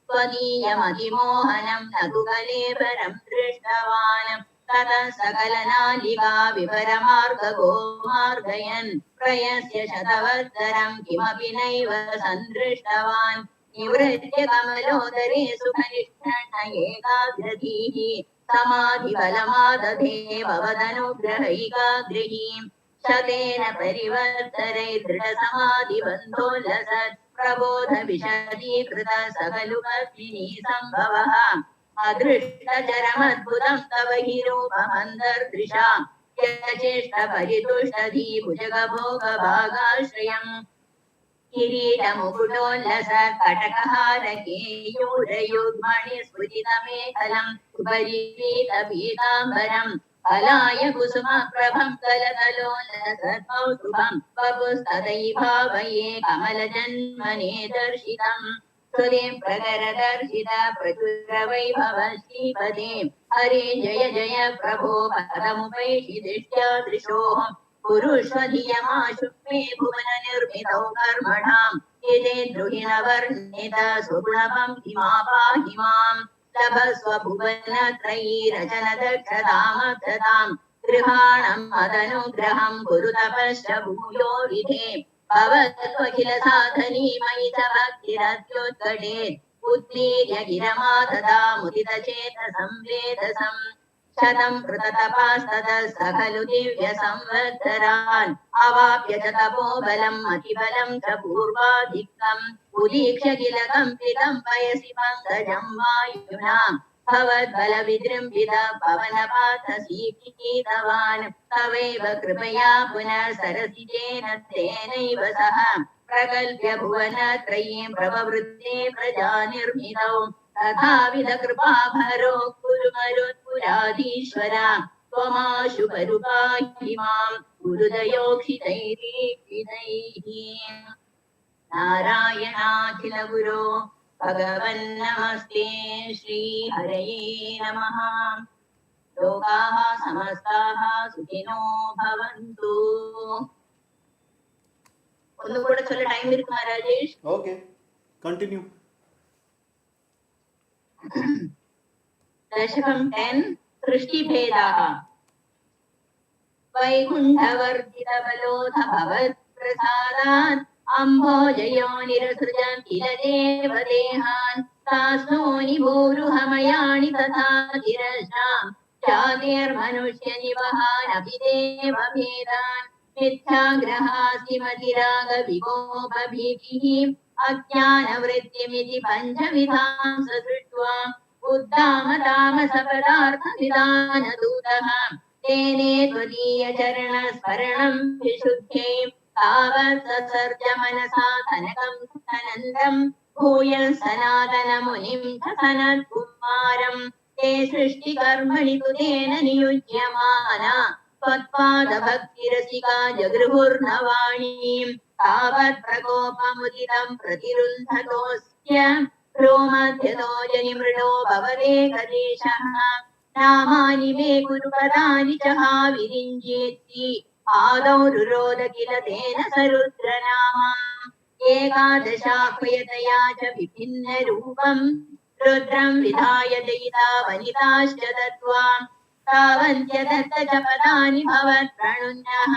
त्वदीयमतिमोहनं न तु कलेवरं दृष्टवान् ततः सकलनालिका विवरमार्गगो मार्गयन् प्रयस्य शतवत्सरं किमपि नैव सन्दृष्टवान् निवृत्य कमलोदरे सुखनिष्ठन्न एकाग्रधीः समाधिबलमादधे भवदनुग्रहैकाग्रहीम् शतेन परिवर्तरैर्दृढसमाधिबन्धोल्लसत् प्रबोधविशदीकृत सकलु पत्मिनी सम्भवः अदृष्टचरमद्भुतं तव हि रूपमन्तर्दृशा यचेष्टपरितुष्टधी भुजगभोगभागाश्रयम् किरीटमुकुटोल्लस कटकहारकेयूरयुग्मणिस्फुटितमेखलम् उपरिपीतपीताम्बरम् फलाय कुसुमप्रभं कलकलोल्लसत्कौस्तुभं वपुस्तदैभावये कमलजन्मने दर्शितम् हृदे प्रकरदर्शित प्रचुरवैभव श्रीपदे हरे जय जय प्रभो पदमुपैषि दृष्ट्या दृशोः पुरुषधियमाशुक्मे भुवन निर्मितौ कर्मणाम् एते द्रुहिणवर्णित सुगुणपं हिमा पाहि माम् लभस्व भुवनत्रयी रचन दक्षतामक्षताम् गृहाणं मदनुग्रहं कुरु तपश्च भूयो विधे भवत्वखिल साधनी मयि च भक्तिरत्युत्कटे उत्तीर्य गिरमाददा मुदित चेत संवेदसम् शतं कृततपास्ततः स खलु दिव्य संवत्सरान् अवाप्य च तपोबलं मतिबलं च पूर्वाधिक्तम् उदीक्ष्य किल कम्पितं पयसि पङ्कजं वायुना भवद्बलविजृम्भित पवनपाथसीकीतवान् तवैव कृपया पुनः सरसिजेन तेनैव सह प्रकल्प्य भुवनत्रयीं प्रववृत्ते प्रजानिर्मितौ तथाविध कृपाभरो कुरु मरुत्पुराधीश्वर त्वमाशु परुपाहि मां गुरुदयोक्षितैरीक्षितैः नारायणाखिल गुरो भगवन्नमस्ते श्रीहरये नमः लोकाः समस्ताः सुखिनो भवन्तु ಒಂದು ಕೂಡ ಚಲ ಟೈಮ್ ಇருக்கு ರಾಜೇಶ್ Okay, continue. दशकं 10 सृष्टिभेदाः वैकुण्ठवर्धितबलोध भवत्प्रसादात् अम्भोजयो निरसृजन् किल देवदेहान् तास्नोनि भूरुहमयाणि तथा गिरशाम् जातिर्मनुष्यनिवहानपि देवभेदान् मिथ्याग्रहासि मतिरागविकोपभीतिः अज्ञानवृत्तिमिति पञ्चविधां सृष्ट्वा उद्दामतामसपदार्थविधानदूतः तेने त्वदीयचरणस्मरणं विशुद्धे तावत् ससर्ज मनसा कनकं सनन्दं भूयः सनातनमुनिं च सनत्कुमारम् ते सृष्टिकर्मणि तु तेन नियुज्यमाना त्वत्पादभक्तिरसिका जगृहुर्नवाणीम् तावत् प्रकोपमुदितं प्रतिरुन्धतोऽस्य रोमध्यतो जनिमृडो भवदेकदेशः नामानि मे गुरुपदानि च हा विरिञ्जेत्ति आदौ रुरोध किल तेन सरुद्रनामा एकादशाह्वयतया च विभिन्नरूपम् रुद्रं विधाय दयिता वनिताश्च दत्त्वा तावन्त्यदत्त च पदानि भवत्प्रणुन्नः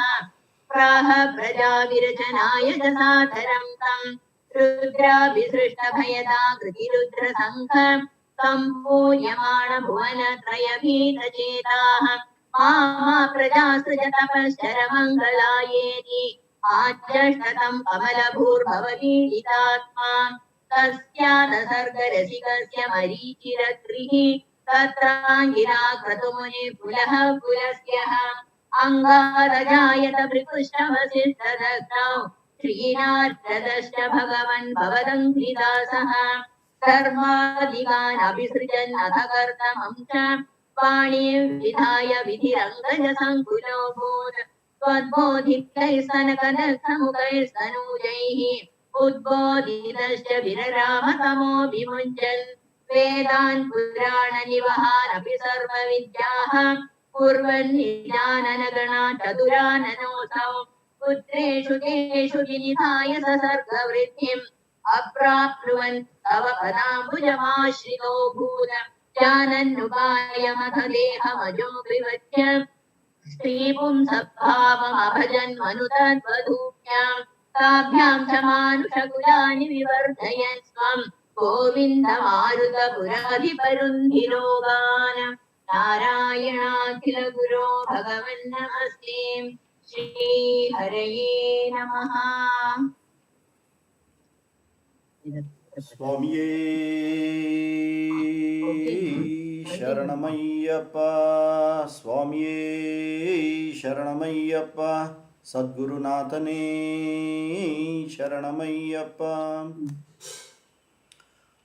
प्राह प्रजाविरचनाय च सादरं तम् रुद्राभिसृष्टभयदा कृतिरुद्रसङ्घ सम्पूर्यमाण भुवनत्रयभीतचेताः मामा प्रजा सृजतपश्चरमङ्गलायेति आचष्टतं कमलभूर्भवपीडितात्मा तस्यादसर्गरसिकस्य मरीचिरद्रिः तत्राङ्गिरा क्रतुमुनि पुलः पुलस्यः अङ्गारजायत भृकुष्ठवसिष्ठदग्धौ श्रीनारदश्च भगवन् भवदङ्घ्रिदासः धर्मादिगान् अभिसृजन् अथ कर्तमं च पाणिं विधाय विधिरङ्गजसङ्कुलोऽभूत् त्वद्बोधितैस्तनकदग्धमुखैस्तनूजैः उद्बोधितश्च विररामतमो विमुञ्चन् वेदान् पुराणनिवहानपि सर्वविद्याः कुर्वन् निजाननगणा चतुराननोऽसौ पुत्रेषु तेषु विनिधाय ससर्गवृद्धिम् अप्राप्नुवन् तव पदाम्बुजमाश्रितो भूत जानन्नुपायमथ देहमजो विवच्य स्त्रीपुंसभावमभजन् मनुतद्वधूभ्यां ताभ्यां च मानुषकुलानि विवर्धयन् स्वम् गोविन्दमारुतपुराधिपरुन्धिरोगान् नारायणाखिलगुरो भगवन् नमस्ते श्रीहरये नमः. Swamiye Sharanamayyappa, Swamiye Sharanamayyappa, Sadgurunathane Sharanamayyappa.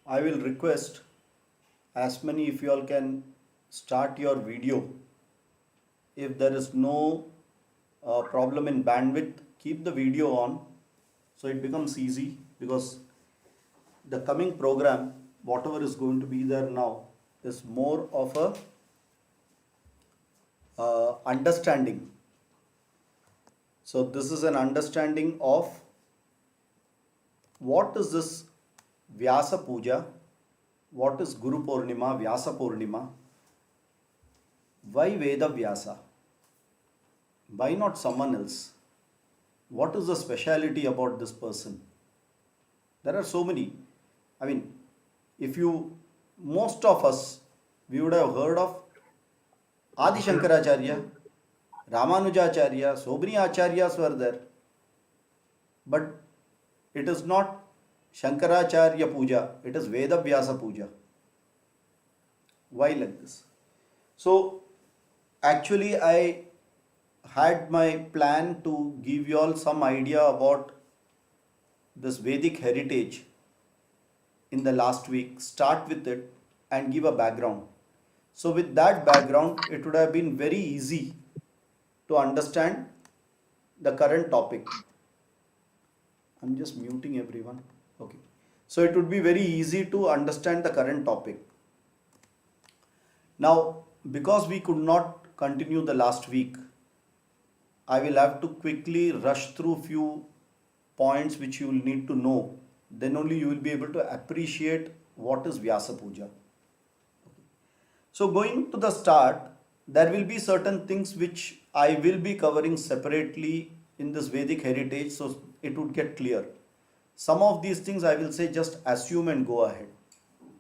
I will request as many if you all can start your video. If there is no problem in bandwidth, keep the video on so it becomes easy, because the coming program, whatever is going to be there now, is more of a understanding. So this is an understanding of what is this Vyasa Puja, what is Guru Purnima, Vyasa Purnima, why Veda Vyasa, why not someone else, what is the speciality about this person. There are so many. I mean, most of us, we would have heard of Adi Shankaracharya, Ramanujacharya, so many acharyas were there. But it is not Shankaracharya Puja, it is Veda Vyasa Puja. Why like this? So, actually I had my plan to give you all some idea about this Vedic heritage in the last week, start with it and give a background. So with that background, it would have been very easy to understand the current topic. I'm just muting everyone. Okay. So it would be very easy to understand the current topic. Now, because we could not continue the last week, I will have to quickly rush through few points which you will need to know. Then only you will be able to appreciate what is Vyasa Puja. So going to the start, there will be certain things which I will be covering separately in this Vedic heritage, so it would get clear. Some of these things I will say just assume and go ahead.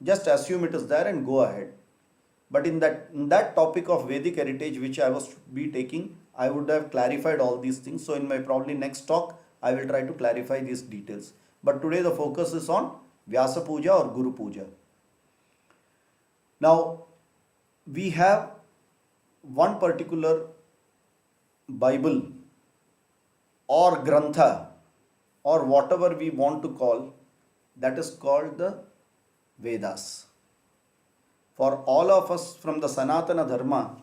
Just assume it is there and go ahead. But in that topic of Vedic heritage which I was be taking, I would have clarified all these things. So in my probably next talk, I will try to clarify these details. But today the focus is on Vyasa Puja or Guru Puja. Now, we have one particular Bible or Grantha or whatever we want to call, that is called the Vedas. For all of us from the Sanatana Dharma,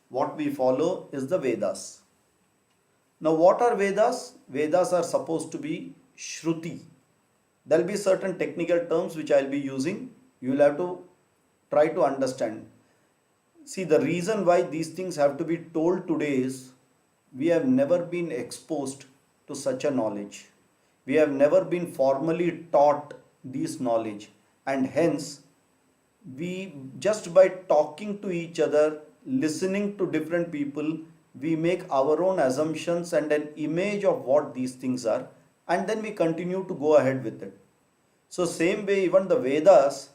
what we follow is the Vedas. Now, what are Vedas? Vedas are supposed to be Shruti. There will be certain technical terms which I will be using. You will have to try to understand. See, the reason why these things have to be told today is we have never been exposed to such a knowledge. We have never been formally taught this knowledge, and hence we just by talking to each other, listening to different people, we make our own assumptions and an image of what these things are, and then we continue to go ahead with it. So same way, even the Vedas,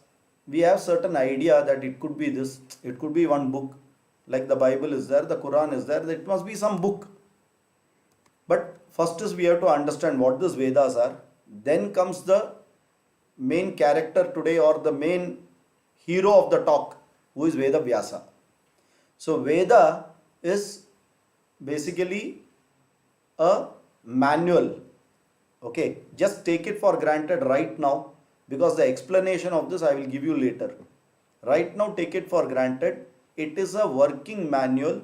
we have certain idea that it could be this, it could be one book, like the Bible is there, the Quran is there, it must be some book. But first is we have to understand what these Vedas are. Then comes the main character today, or the main hero of the talk, who is Veda Vyasa. So Veda is basically a manual. Okay, just take it for granted right now, because the explanation of this I will give you later. Right now, take it for granted. It is a working manual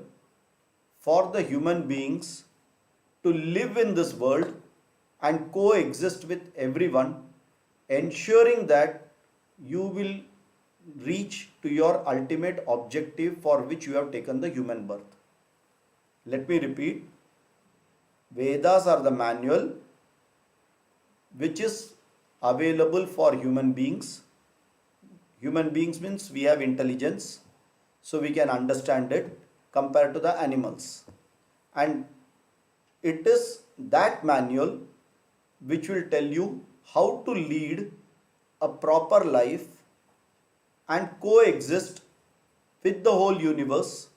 for the human beings to live in this world and coexist with everyone, ensuring that you will reach to your ultimate objective for which you have taken the human birth. Let me repeat. Vedas are the manual which is available for human beings. Human beings means we have intelligence, so we can understand it compared to the animals. And it is that manual which will tell you how to lead a proper life and coexist with the whole universe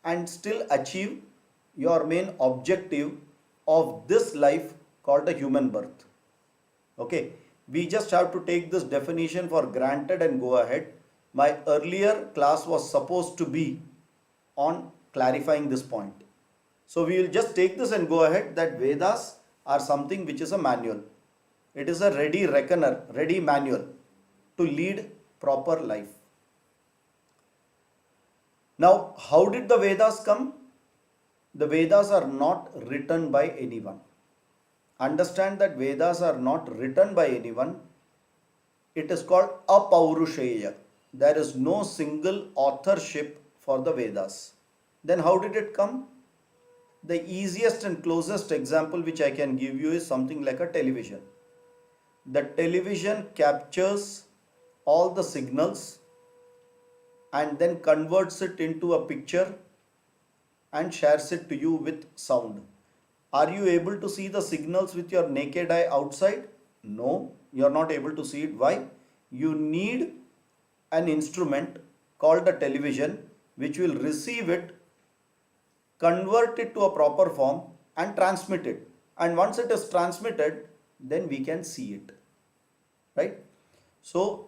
and still achieve your main objective of this life called a human birth. Okay, we just have to take this definition for granted and go ahead. My earlier class was supposed to be on clarifying this point. So we will just take this and go ahead, that Vedas are something which is a manual. It is a ready reckoner, ready manual to lead proper life. Now, how did the Vedas come? The Vedas are not written by anyone. Understand that Vedas are not written by anyone. It is called Apaurusheya. There is no single authorship for the Vedas. Then how did it come? The easiest and closest example which I can give you is something like a television. The television captures all the signals and then converts it into a picture and shares it to you with sound. Are you able to see the signals with your naked eye outside? No, you are not able to see it. Why? You need an instrument called a television which will receive it, convert it to a proper form and transmit it. And once it is transmitted, then we can see it. Right? So,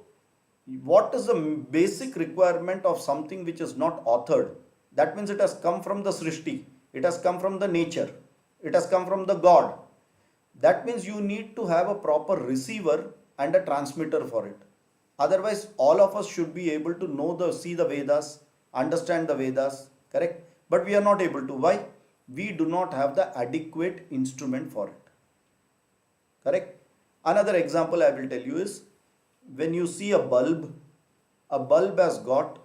what is the basic requirement of something which is not authored? That means it has come from the Srishti. It has come from the nature. It has come from the God. That means you need to have a proper receiver and a transmitter for it. Otherwise, all of us should be able to see the Vedas, understand the Vedas, correct? But we are not able to. Why? We do not have the adequate instrument for it. Correct? Another example I will tell you is, when you see a bulb has got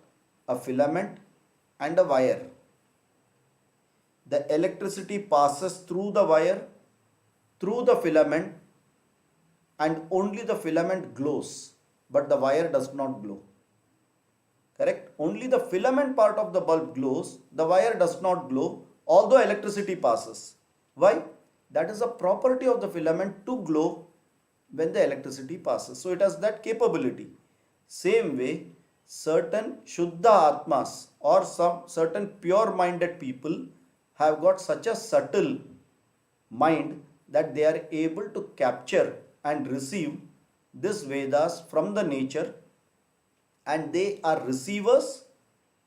a filament and a wire. The electricity passes through the wire, through the filament, and only the filament glows, but the wire does not glow. Correct? Only the filament part of the bulb glows, the wire does not glow, although electricity passes. Why? That is a property of the filament to glow when the electricity passes. So it has that capability. Same way, certain Shuddha Atmas or some certain pure-minded people have got such a subtle mind that they are able to capture and receive this Vedas from the nature, and they are receivers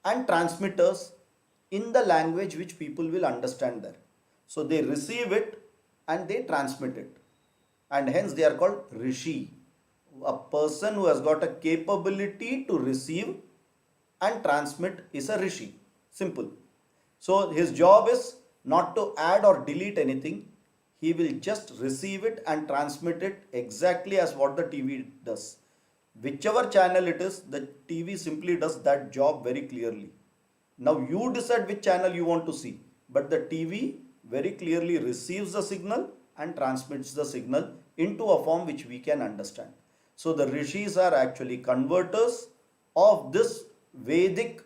and transmitters in the language which people will understand there. So they receive it and they transmit it, and hence they are called Rishi. A person who has got a capability to receive and transmit is a Rishi. Simple. So his job is not to add or delete anything. He will just receive it and transmit it exactly as what the TV does. Whichever channel it is, the TV simply does that job very clearly. Now you decide which channel you want to see, but the TV very clearly receives the signal and transmits the signal into a form which we can understand. So the Rishis are actually converters of this Vedic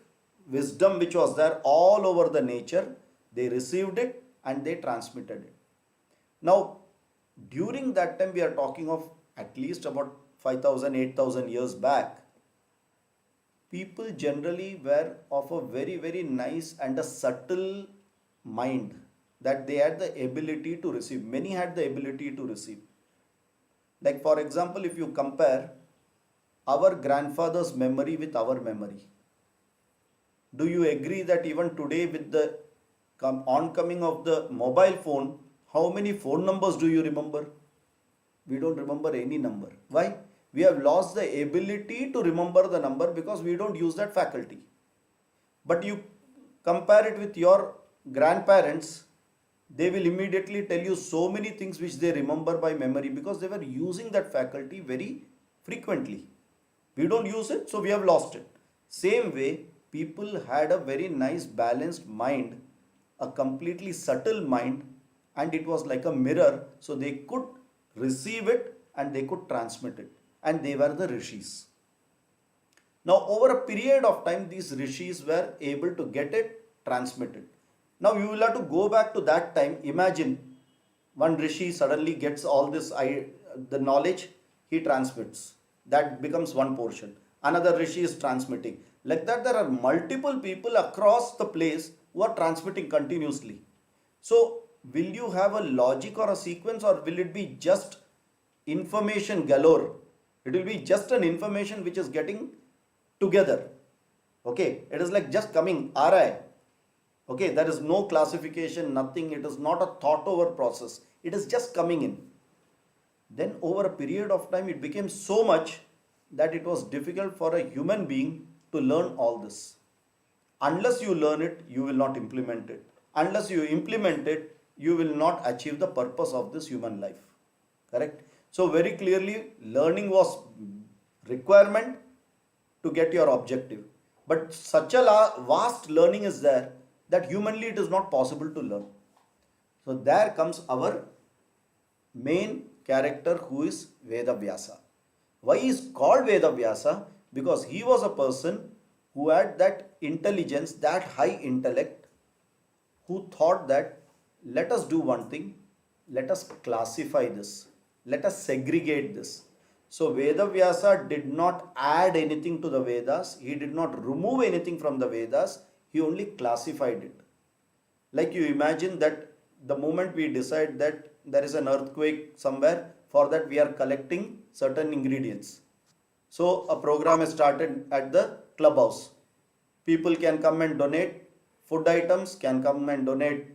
wisdom which was there all over the nature. They received it and they transmitted it. Now, during that time, we are talking of at least about 5,000, 8,000 years back, people generally were of a very, very nice and a subtle mind, that they had the ability to receive. Many had the ability to receive. Like, for example, if you compare our grandfather's memory with our memory, do you agree that even today, with the oncoming of the mobile phone, how many phone numbers do you remember? We don't remember any number. Why? We have lost the ability to remember the number because we don't use that faculty. But you compare it with your grandparents, they will immediately tell you so many things which they remember by memory because they were using that faculty very frequently. We don't use it, so we have lost it. Same way, people had a very nice balanced mind, a completely subtle mind, and it was like a mirror, so they could receive it and they could transmit it. And they were the rishis. Now, over a period of time, these rishis were able to get it transmitted. Now, you will have to go back to that time. Imagine one rishi suddenly gets all this, the knowledge, he transmits. That becomes one portion. Another rishi is transmitting. Like that, there are multiple people across the place who are transmitting continuously. So, will you have a logic or a sequence, or will it be just information galore? It will be just an information which is getting together. Okay, it is like just coming, RI. Okay, there is no classification, nothing. It is not a thought over process. It is just coming in. Then over a period of time, it became so much that it was difficult for a human being to learn all this. Unless you learn it, you will not implement it. Unless you implement it, you will not achieve the purpose of this human life. Correct? So very clearly, learning was requirement to get your objective. But such a vast learning is there that humanly it is not possible to learn. So there comes our main character, who is Vedavyasa. Why he is called Vedavyasa? Because he was a person who had that intelligence, that high intellect, who thought that let us do one thing, let us classify this, let us segregate this. So Vedavyasa did not add anything to the Vedas, he did not remove anything from the Vedas, he only classified it. Like you imagine that the moment we decide that there is an earthquake somewhere, for that we are collecting certain ingredients. So a program is started at the clubhouse. People can come and donate food items, can come and donate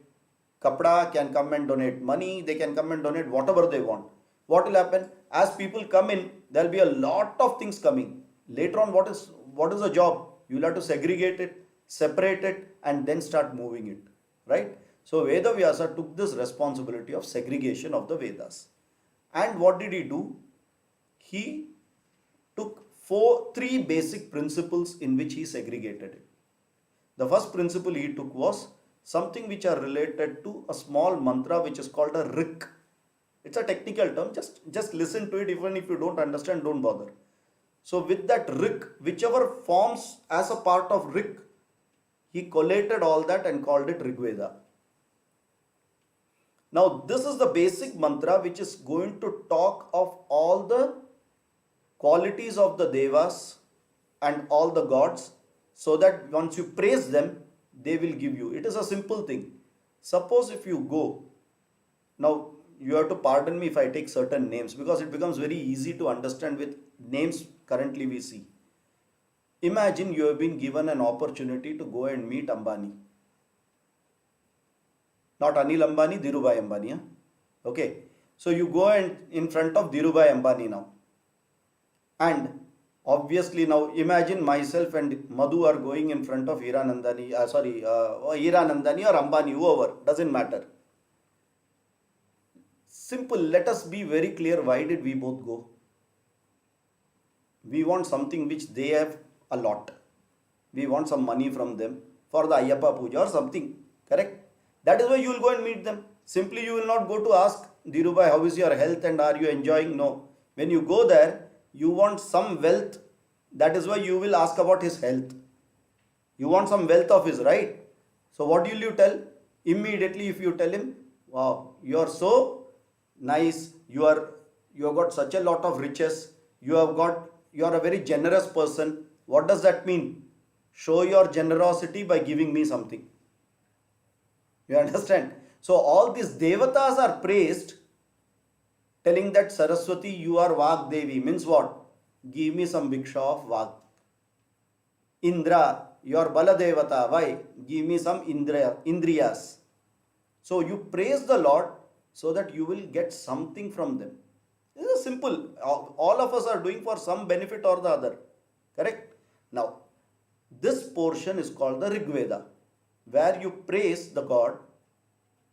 kapda, can come and donate money, they can come and donate whatever they want. What will happen? As people come in, there will be a lot of things coming. Later on, what is the job? You will have to segregate it, separate it, and then start moving it. Right? So Vedavyasa took this responsibility of segregation of the Vedas. And what did he do? He took three basic principles in which he segregated it. The first principle he took was something which are related to a small mantra which is called a rik. It's a technical term, just listen to it. Even if you don't understand, don't bother. So with that rik, whichever forms as a part of rik, he collated all that and called it Rigveda. Now this is the basic mantra which is going to talk of all the qualities of the devas and all the gods, so that once you praise them, they will give you. It is a simple thing. Suppose if you go, now you have to pardon me if I take certain names, because it becomes very easy to understand with names currently we see. Imagine you have been given an opportunity to go and meet Ambani. Not Anil Ambani, Dhirubhai Ambani. Huh? Okay. So you go and in front of Dhirubhai Ambani now. And obviously now imagine myself and Madhu are going in front of Hiranandani, Hiranandani or Ambani, whoever, doesn't matter. Simple, let us be very clear, why did we both go? We want something which they have a lot. We want some money from them for the Ayyappa Puja or something, correct? That is why you will go and meet them. Simply you will not go to ask Dhirubhai, how is your health and are you enjoying? No. When you go there, you want some wealth. That is why you will ask about his health. You want some wealth of his, right? So what will you tell? Immediately if you tell him, wow, you are so nice, you have got such a lot of riches, you are a very generous person, What does that mean? Show your generosity by giving me something. You understand? So all these devatas are praised, telling that Saraswati, you are Vag Devi. Means what? Give me some bhiksha of Vag. Indra, you are Bala Devata. Why? Give me some Indriyas. So you praise the Lord so that you will get something from them. This is simple. All of us are doing for some benefit or the other. Correct? Now, this portion is called the Rig Veda, where you praise the God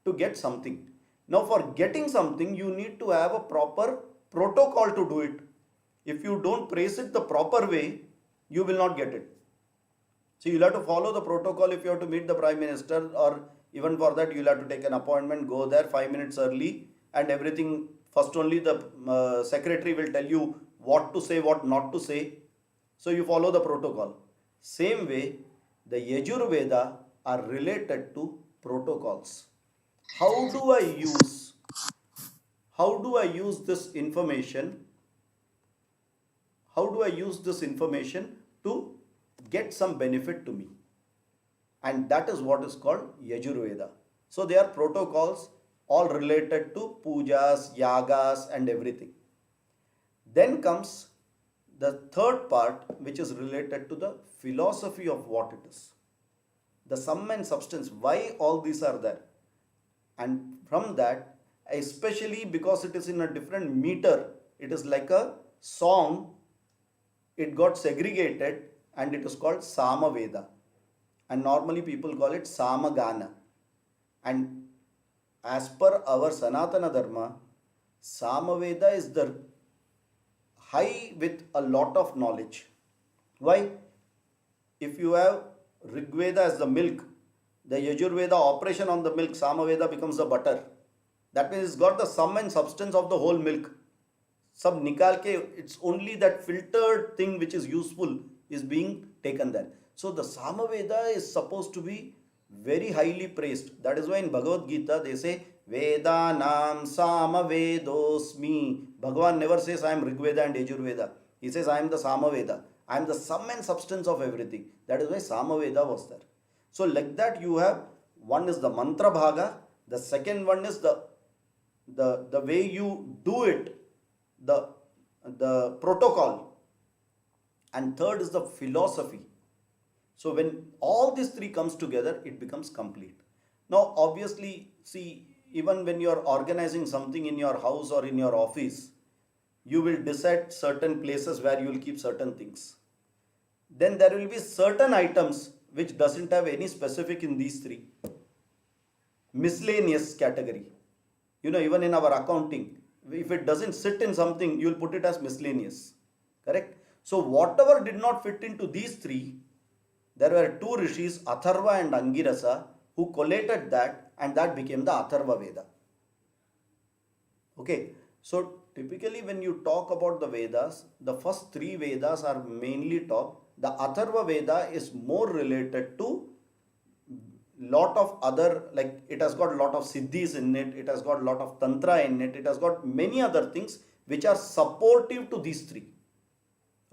to get something. Now, for getting something, you need to have a proper protocol to do it. If you don't praise it the proper way, you will not get it. So, you'll have to follow the protocol. If you have to meet the Prime Minister, or even for that, you'll have to take an appointment, go there 5 minutes early, and everything. First, only the secretary will tell you what to say, what not to say. So, you follow the protocol. Same way, the Yajur Veda are related to protocols. How do I use this information? How do I use this information to get some benefit to me? And that is what is called Yajurveda. So they are protocols all related to pujas, yagas and everything. Then comes the third part, which is related to the philosophy of what it is. The sum and substance, why all these are there. And from that, especially because it is in a different meter, it is like a song, it got segregated and it is called Samaveda. And normally people call it Samagana. And as per our Sanatana Dharma, Samaveda is the high with a lot of knowledge. Why? If you have Rigveda as the milk, the Yajurveda operation on the milk, Samaveda becomes the butter. That means it's got the sum and substance of the whole milk. Sab nikal ke, it's only that filtered thing which is useful is being taken there. So the Samaveda is supposed to be very highly praised. That is why in Bhagavad Gita they say, Vedanam Samavedosmi. Bhagavan never says I am Rigveda and Yajurveda. He says I am the Samaveda. I am the sum and substance of everything. That is why Samaveda was there. So like that you have, one is the mantra bhaga, the second one is the way you do it, the protocol, and third is the philosophy. So when all these three comes together, it becomes complete. Now obviously, see, even when you are organizing something in your house or in your office, you will decide certain places where you will keep certain things. Then there will be certain items which doesn't have any specific in these three. Miscellaneous category. You know, even in our accounting, if it doesn't sit in something, you will put it as miscellaneous. Correct? So whatever did not fit into these three, there were two rishis, Atharva and Angirasa, who collated that, and that became the Atharva Veda. Okay, so typically when you talk about the Vedas, the first three Vedas are mainly taught. The Atharva Veda is more related to lot of other, like it has got a lot of siddhis in it, it has got a lot of tantra in it, it has got many other things which are supportive to these three.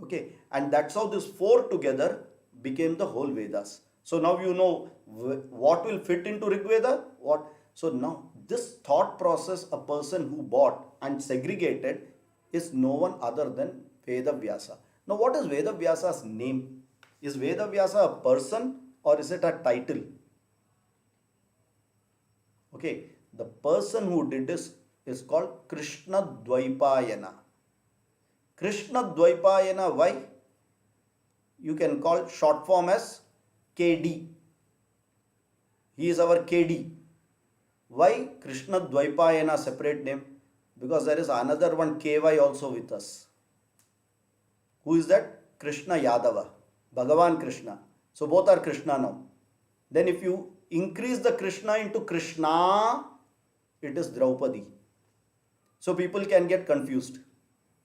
Okay, and that's how this four together became the whole Vedas. So now you know what will fit into Rig Veda, what. So now this thought process a person who bought and segregated is no one other than Veda Vyasa. Now what is Veda Vyasa's name? Is Veda Vyasa a person or is it a title? Okay, the person who did this is called Krishna Dvaipayana. Krishna Dvaipayana, why? You can call short form as KD. He is our KD. Why Krishna Dvaipayana separate name? Because there is another one KY also with us. Who is that? Krishna Yadava. Bhagavan Krishna. So both are Krishna now. Then if you increase the Krishna into Krishna, it is Draupadi. So people can get confused.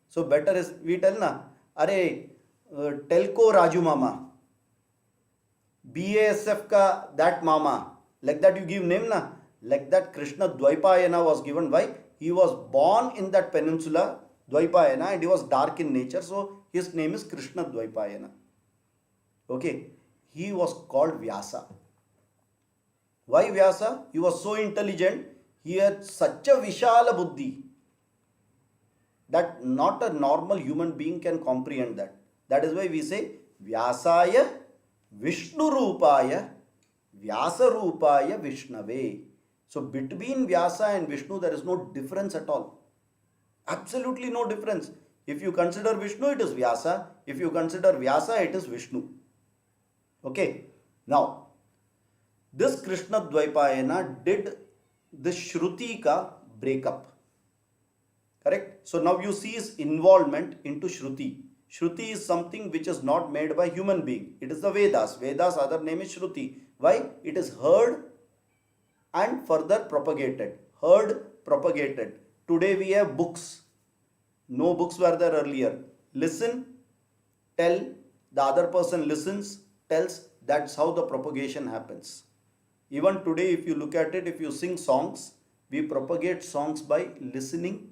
So better is we tell na, Are Telco Raju Mama, BASF ka that Mama. Like that you give name na. Like that Krishna Dvaipayana was given. Why? He was born in that peninsula Dvaipayana and he was dark in nature. So his name is Krishna Dvaipayana. Okay, he was called Vyasa. Why Vyasa? He was so intelligent, he had such a Vishala Buddhi that not a normal human being can comprehend that. That is why we say Vyasaya Vishnu Rupaya Vyasa Rupaya Vishnave. So between Vyasa and Vishnu there is no difference at all. Absolutely no difference. If you consider Vishnu, it is Vyasa. If you consider Vyasa, it is Vishnu. Okay. Now, this Krishna Dvaipayana did the Shruti ka breakup. Correct? So now you see his involvement into Shruti. Shruti is something which is not made by human being. It is the Vedas. Vedas other name is Shruti. Why? It is heard and further propagated. Heard, propagated. Today we have books. No books were there earlier. Listen, tell, the other person listens, tells. That's how the propagation happens. Even today, if you look at it, if you sing songs, we propagate songs by listening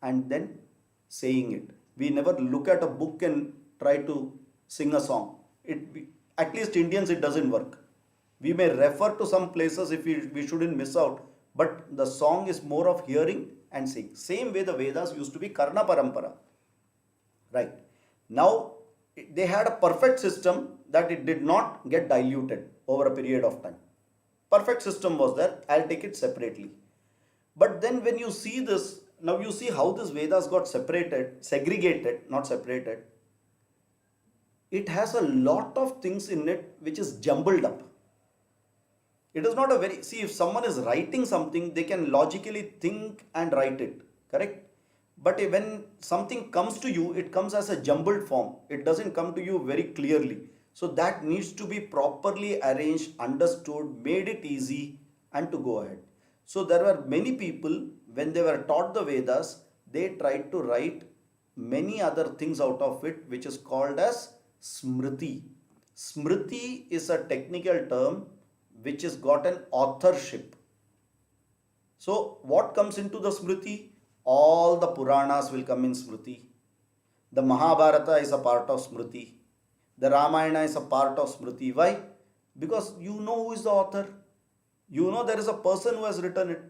and then saying it. We never look at a book and try to sing a song. At least Indians, it doesn't work. We may refer to some places if we shouldn't miss out, but the song is more of hearing and sing. Same way the Vedas used to be Karna Parampara. Right. Now, they had a perfect system that it did not get diluted over a period of time. Perfect system was there. I'll take it separately. But then when you see this, now you see how this Vedas got separated, segregated, not separated. It has a lot of things in it which is jumbled up. It is not a very, see, if someone is writing something, they can logically think and write it, correct? But when something comes to you, it comes as a jumbled form. It doesn't come to you very clearly. So that needs to be properly arranged, understood, made it easy, and to go ahead. So there were many people, when they were taught the Vedas, they tried to write many other things out of it, which is called as Smriti. Smriti is a technical term which has got an authorship. So what comes into the Smriti? All the Puranas will come in Smriti. The Mahabharata is a part of Smriti. The Ramayana is a part of Smriti. Why? Because you know who is the author. You know there is a person who has written it.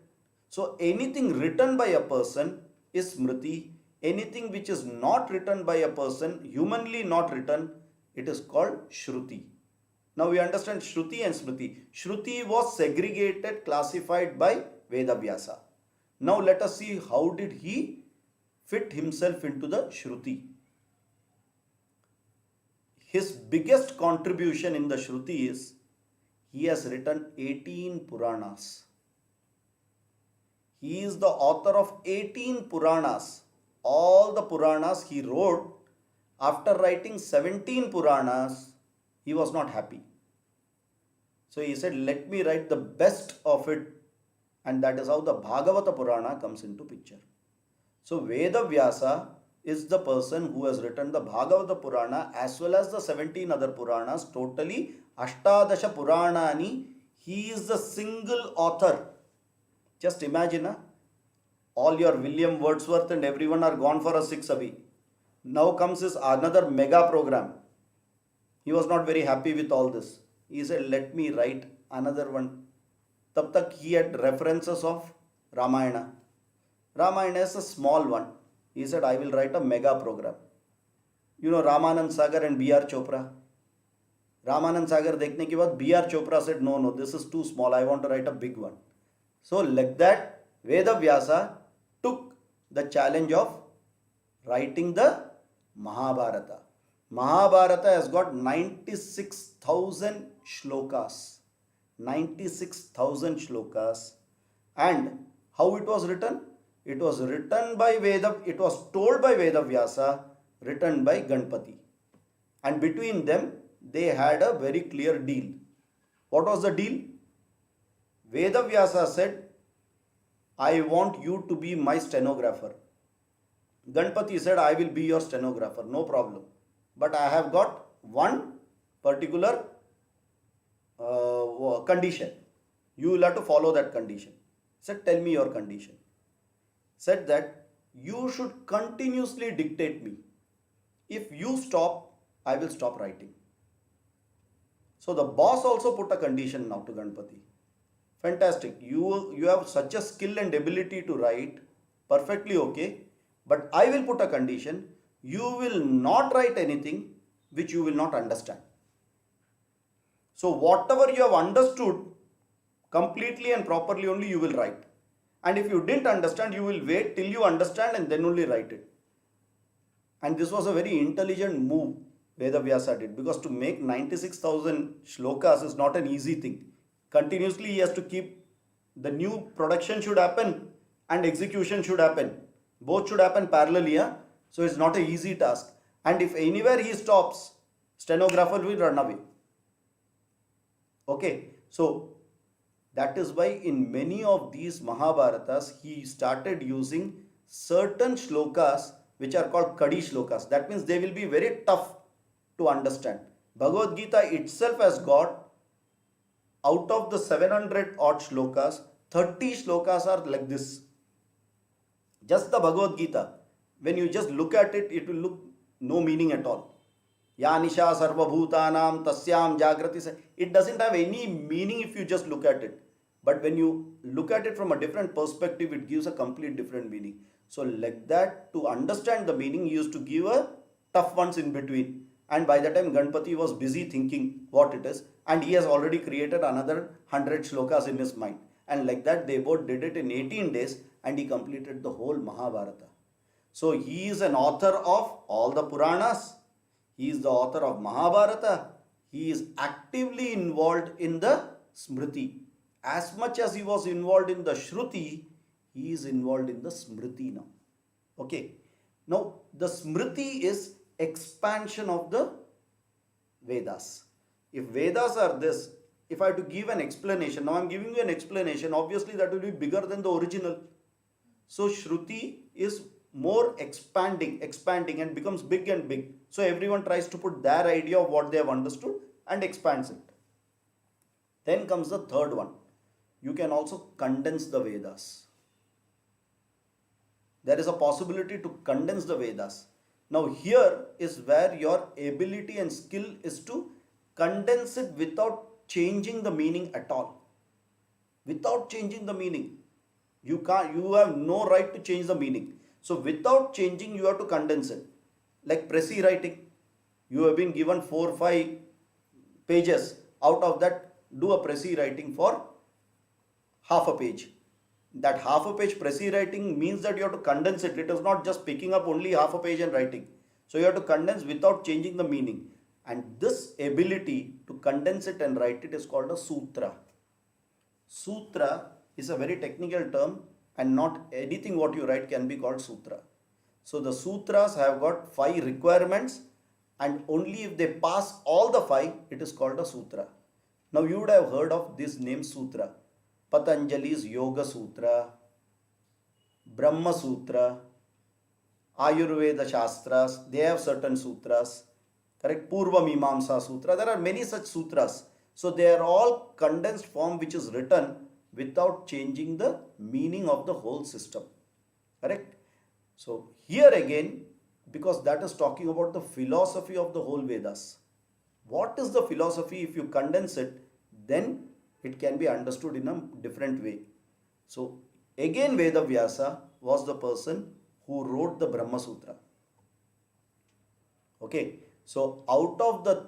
So anything written by a person is Smriti. Anything which is not written by a person, humanly not written, it is called Shruti. Now we understand Shruti and Smriti. Shruti was segregated, classified by Vedavyasa. Now let us see how did he fit himself into the Shruti. His biggest contribution in the Shruti is he has written 18 Puranas. He is the author of 18 Puranas. All the Puranas he wrote. After writing 17 Puranas, he was not happy. So he said, let me write the best of it. And that is how the Bhagavata Purana comes into picture. So Vedavyasa is the person who has written the Bhagavata Purana as well as the 17 other Puranas. Totally Ashtadasha Puranani. He is the single author. Just imagine, all your William Wordsworth and everyone are gone for a 6 abhi. Now comes this another mega program. He was not very happy with all this. He said, let me write another one. Tab tak he had references of Ramayana. Ramayana is a small one. He said, I will write a mega program. You know Ramanand Sagar and B.R. Chopra. Ramanand Sagar dekhne ke baad B.R. Chopra said, no, this is too small. I want to write a big one. So like that, Vedavyasa took the challenge of writing the Mahabharata. Mahabharata has got 96,000 shlokas. 96,000 shlokas. And how it was written? It was written by it was told by Vedavyasa, written by Ganpati. And between them, they had a very clear deal. What was the deal? Vedavyasa said, I want you to be my stenographer. Ganpati said, I will be your stenographer, no problem. But I have got one particular condition. You will have to follow that condition. Said, tell me your condition. Said that you should continuously dictate me. If you stop, I will stop writing. So the boss also put a condition now to Ganpati. Fantastic. You have such a skill and ability to write. Perfectly okay. But I will put a condition. You will not write anything which you will not understand. So whatever you have understood completely and properly only you will write. And if you didn't understand, you will wait till you understand and then only write it. And this was a very intelligent move Vedavyasa did, because to make 96,000 shlokas is not an easy thing. Continuously he has to keep, the new production should happen and execution should happen. Both should happen parallelly. Huh? So it's not an easy task. And if anywhere he stops, stenographer will run away. Okay, so that is why in many of these Mahabharatas he started using certain shlokas which are called Kadi shlokas. That means they will be very tough to understand. Bhagavad Gita itself has got, out of the 700 odd shlokas, 30 shlokas are like this. Just the Bhagavad Gita, when you just look at it, it will look no meaning at all. Ya Nisha Sarva Bhutanam Tasyam Jagrati. It doesn't have any meaning if you just look at it. But when you look at it from a different perspective, it gives a complete different meaning. So like that, to understand the meaning, he used to give a tough ones in between. And by the time Ganpati was busy thinking what it is, and he has already created another 100 shlokas in his mind. And like that, they both did it in 18 days and he completed the whole Mahabharata. So he is an author of all the Puranas. He is the author of Mahabharata. He is actively involved in the Smriti. As much as he was involved in the Shruti, he is involved in the Smriti now. Okay. Now, the Smriti is expansion of the Vedas. If Vedas are this, if I have to give an explanation, now I am giving you an explanation, obviously that will be bigger than the original. So Shruti is more expanding and becomes big and big. So everyone tries to put their idea of what they have understood and expands it. Then comes the third one. You can also condense the Vedas. There is a possibility to condense the Vedas. Now here is where your ability and skill is to condense it without changing the meaning at all. Without changing the meaning. You have no right to change the meaning. So without changing, you have to condense it. Like Presi writing. You have been given 4 or 5 pages. Out of that, do a Presi writing for half a page. That half a page Presi writing means that you have to condense it. It is not just picking up only half a page and writing. So you have to condense without changing the meaning. And this ability to condense it and write it is called a sutra. Sutra is a very technical term, and not anything what you write can be called sutra. So the sutras have got 5 requirements, and only if they pass all the 5, it is called a sutra. Now you would have heard of this name sutra. Patanjali's Yoga Sutra, Brahma Sutra, Ayurveda Shastras, they have certain sutras. Correct? Purva Mimamsa Sutra. There are many such sutras. So they are all condensed form which is written without changing the meaning of the whole system. Correct? So here again, because that is talking about the philosophy of the whole Vedas. What is the philosophy? If you condense it, then it can be understood in a different way. So again, Vedavyasa was the person who wrote the Brahma Sutra. Okay, so out of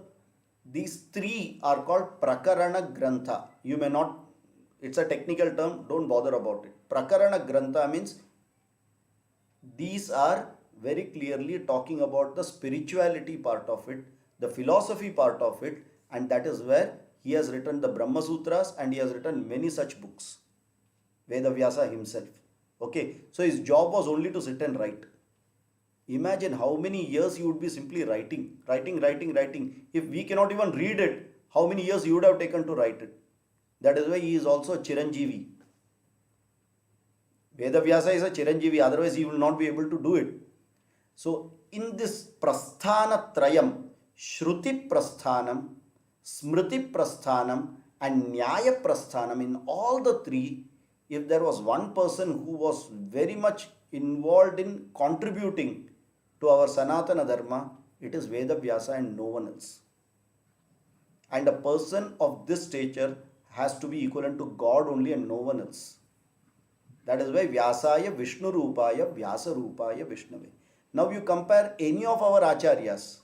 these 3 are called Prakarana Grantha. You may not, it's a technical term, don't bother about it. Prakarana Grantha means these are very clearly talking about the spirituality part of it, the philosophy part of it, and that is where he has written the Brahma Sutras and he has written many such books. Vedavyasa himself. Okay, so his job was only to sit and write. Imagine how many years he would be simply writing. If we cannot even read it, how many years he would have taken to write it. That is why he is also a Chiranjeevi. Vedavyasa is a Chiranjeevi, otherwise he will not be able to do it. So in this Prasthana Trayam, Shruti Prasthanam, Smriti Prasthanam and Nyaya Prasthanam, in all the 3, if there was one person who was very much involved in contributing to our Sanatana Dharma, it is Vedavyasa and no one else. And a person of this stature has to be equivalent to God only and no one else. That is why Vyasaya Vishnu Rupaya Vyasa Rupaya Vishnave. Now you compare any of our acharyas,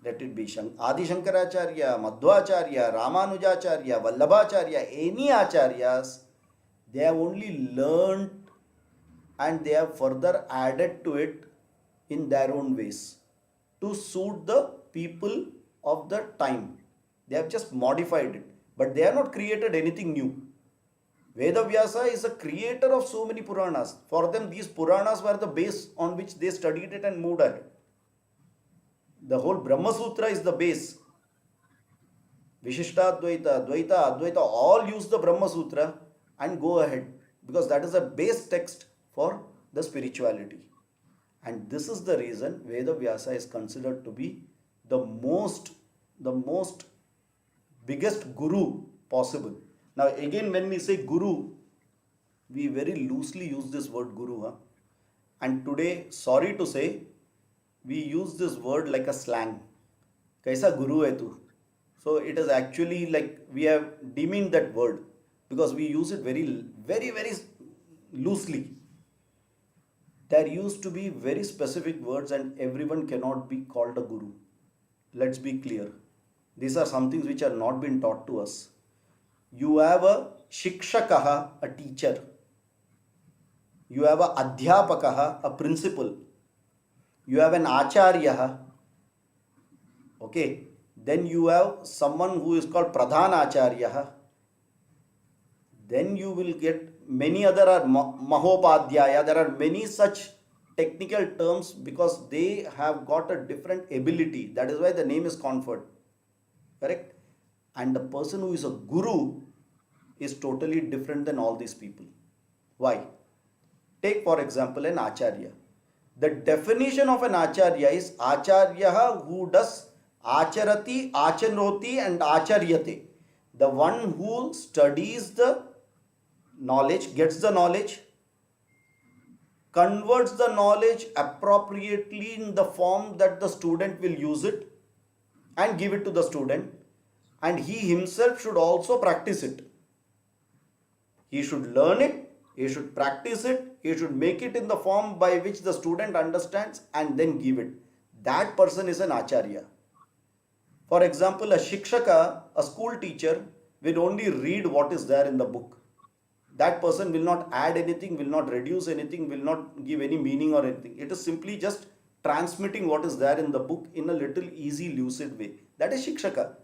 let it be Adi Shankaracharya, Madhvacharya, Ramanujacharya, Vallabhacharya, any acharyas, they have only learned and they have further added to it in their own ways to suit the people of the time. They have just modified it, but they have not created anything new. Vedavyasa is a creator of so many Puranas. For them, these Puranas were the base on which they studied it and moved ahead. The whole Brahma Sutra is the base. Vishishtadvaita, Dvaita, Advaita all use the Brahma Sutra and go ahead because that is a base text for the spirituality. And this is the reason Vedavyasa is considered to be the most biggest guru possible. Now again, when we say guru, we very loosely use this word guru. And today, sorry to say, we use this word like a slang. Kaisa guru hai tu? So it is actually like we have demeaned that word because we use it very loosely. There used to be very specific words and everyone cannot be called a guru. Let's be clear. These are some things which are not been taught to us. You have a shikshakaha, a teacher. You have a adhyapakaha, a principal. You have an acharya. Okay. Then you have someone who is called pradhan acharya. Then you will get many other are mahopadhyaya. There are many such technical terms because they have got a different ability. That is why the name is conferred. Correct? And the person who is a guru is totally different than all these people. Why? Take for example an acharya. The definition of an acharya is acharya who does acharati, achanoti and acharyate. The one who studies the knowledge, gets the knowledge, converts the knowledge appropriately in the form that the student will use it and give it to the student, and he himself should also practice it. He should learn it, he should practice it, he should make it in the form by which the student understands and then give it. That person is an acharya. For example, a shikshaka, a school teacher, will only read what is there in the book. That person will not add anything, will not reduce anything, will not give any meaning or anything. It is simply just transmitting what is there in the book in a little easy, lucid way. That is shikshaka,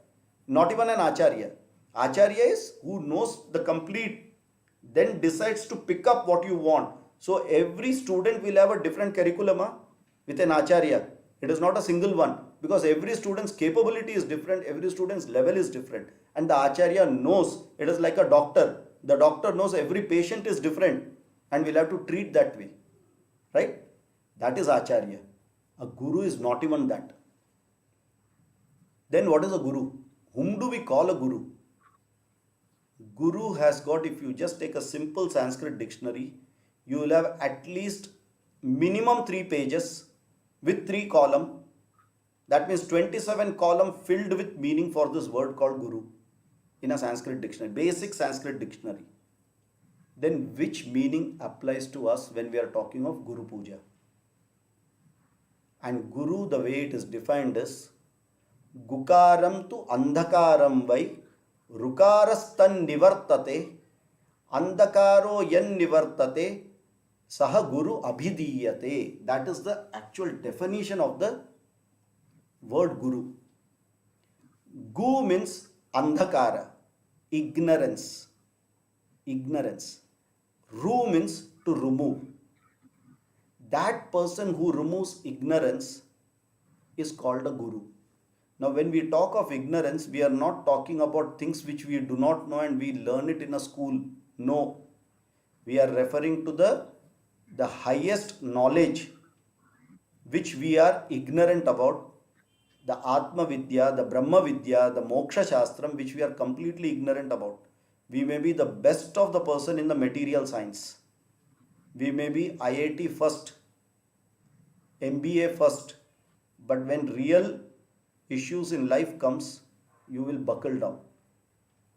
not even an acharya. Acharya is who knows the complete, then decides to pick up what you want. So every student will have a different curriculum with an acharya. It is not a single one because every student's capability is different, every student's level is different. And the acharya knows, it is like a doctor. The doctor knows every patient is different and will have to treat that way. Right? That is acharya. A guru is not even that. Then what is a guru? Whom do we call a guru? Guru has got, if you just take a simple Sanskrit dictionary, you will have at least minimum 3 pages with 3 columns. That means 27 columns filled with meaning for this word called guru in a Sanskrit dictionary, basic Sanskrit dictionary. Then which meaning applies to us when we are talking of Guru Puja? And Guru, the way it is defined is Gukaram tu andhakaram vai rukarastan nivartate andhakaro yan nivartate saha guru abhidiyate. That is the actual definition of the word guru. Gu means andhakara, ignorance. Ru means to remove. That person who removes ignorance is called a guru. Now when we talk of ignorance, we are not talking about things which we do not know and we learn it in a school. No. We are referring to the highest knowledge which we are ignorant about, the Atma Vidya, the Brahma Vidya, the Moksha Shastram, which we are completely ignorant about. We may be the best of the person in the material science. We may be IIT first, MBA first, but when real issues in life comes, you will buckle down.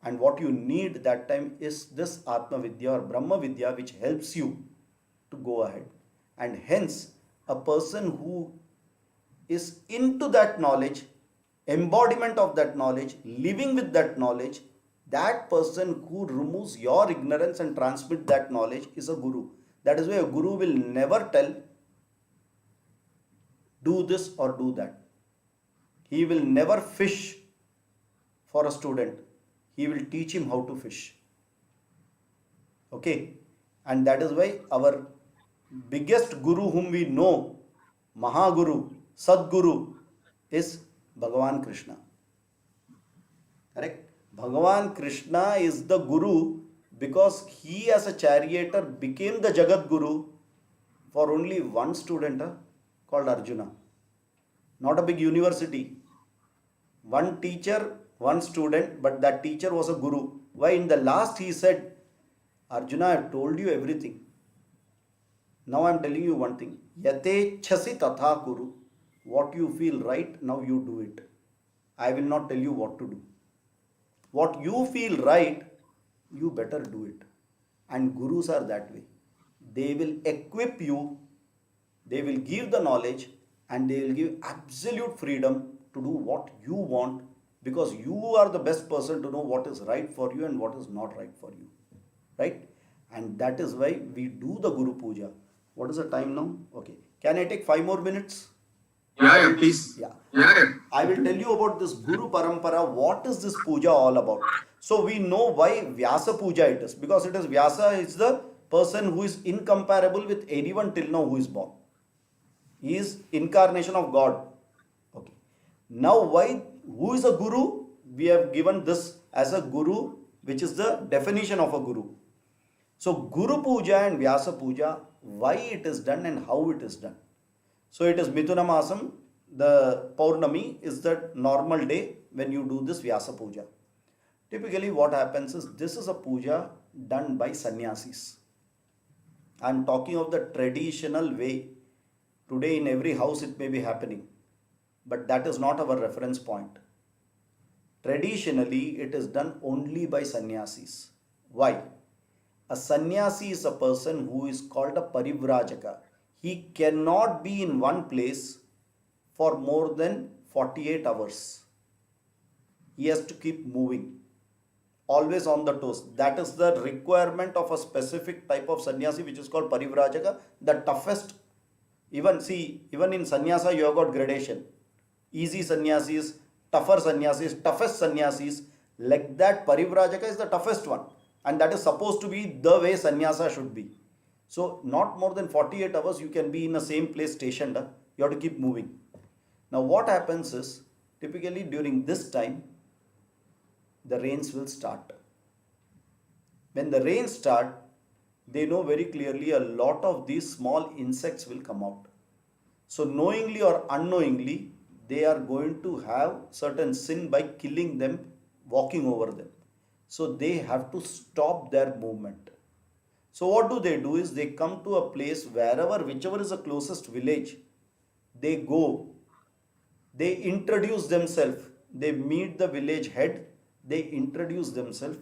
And what you need that time is this Atma Vidya or Brahma Vidya, which helps you to go ahead. And hence, a person who is into that knowledge, embodiment of that knowledge, living with that knowledge, that person who removes your ignorance and transmit that knowledge is a guru. That is why a guru will never tell, do this or do that. He will never fish for a student. He will teach him how to fish. Okay? And that is why our biggest guru whom we know, Mahaguru, Sadguru, is Bhagavan Krishna. Correct? Bhagavan Krishna is the guru because he as a charioteer became the Jagat Guru for only one student called Arjuna. Not a big university. One teacher, one student, but that teacher was a guru. Why? In the last he said, Arjuna, I have told you everything. Now I am telling you one thing. Yate chasi tatha kuru. What you feel right, now you do it. I will not tell you what to do. What you feel right, you better do it. And gurus are that way. They will equip you, they will give the knowledge, and they will give absolute freedom to do what you want, because you are the best person to know what is right for you and what is not right for you. Right? And that is why we do the Guru Puja. What is the time now? Okay. Can I take 5 more minutes? Yeah, please. Yeah. Yeah. I will tell you about this Guru Parampara. What is this puja all about? So we know why Vyasa Puja it is. Because it is Vyasa is the person who is incomparable with anyone till now who is born. He is incarnation of God. Okay. Now why, who is a Guru? We have given this as a Guru, which is the definition of a Guru. So Guru Puja and Vyasa Puja, why it is done and how it is done. So it is Mithuna Masam, the Paurnami is the normal day when you do this Vyasa Puja. Typically what happens is, this is a puja done by sannyasis. I am talking of the traditional way. Today in every house it may be happening, but that is not our reference point. Traditionally it is done only by sannyasis. Why? A sannyasi is a person who is called a parivrajaka. He cannot be in one place for more than 48 hours. He has to keep moving, always on the toes. That is the requirement of a specific type of sannyasi, which is called parivrajaka, the toughest. Even in sannyasa you have got gradation. Easy sannyasis, tougher sannyasis, toughest sannyasis. Like that, parivrajaka is the toughest one. And that is supposed to be the way sannyasa should be. So not more than 48 hours you can be in the same place stationed. You have to keep moving. Now what happens is, typically during this time, the rains will start. When the rains start, they know very clearly a lot of these small insects will come out. So knowingly or unknowingly, they are going to have certain sin by killing them, walking over them. So they have to stop their movement. So what do is they come to a place whichever is the closest village, they go, they introduce themselves, they meet the village head, they introduce themselves.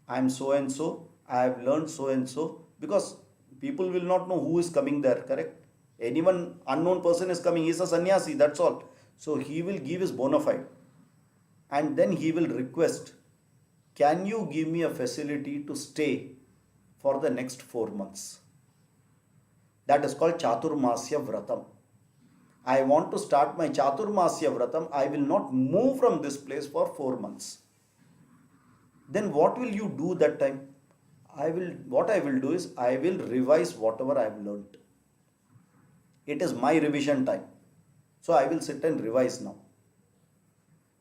I am so and so, I have learned so and so, because people will not know who is coming there, correct? Anyone unknown person is coming, he is a sannyasi, that's all. So he will give his bona fide, and then he will request, can you give me a facility to stay for the next 4 months? That is called Chaturmasya Vratam. I want to start my Chaturmasya Vratam. I will not move from this place for 4 months. Then what will you do that time? What I will do is, I will revise whatever I have learnt. It is my revision time. So I will sit and revise now.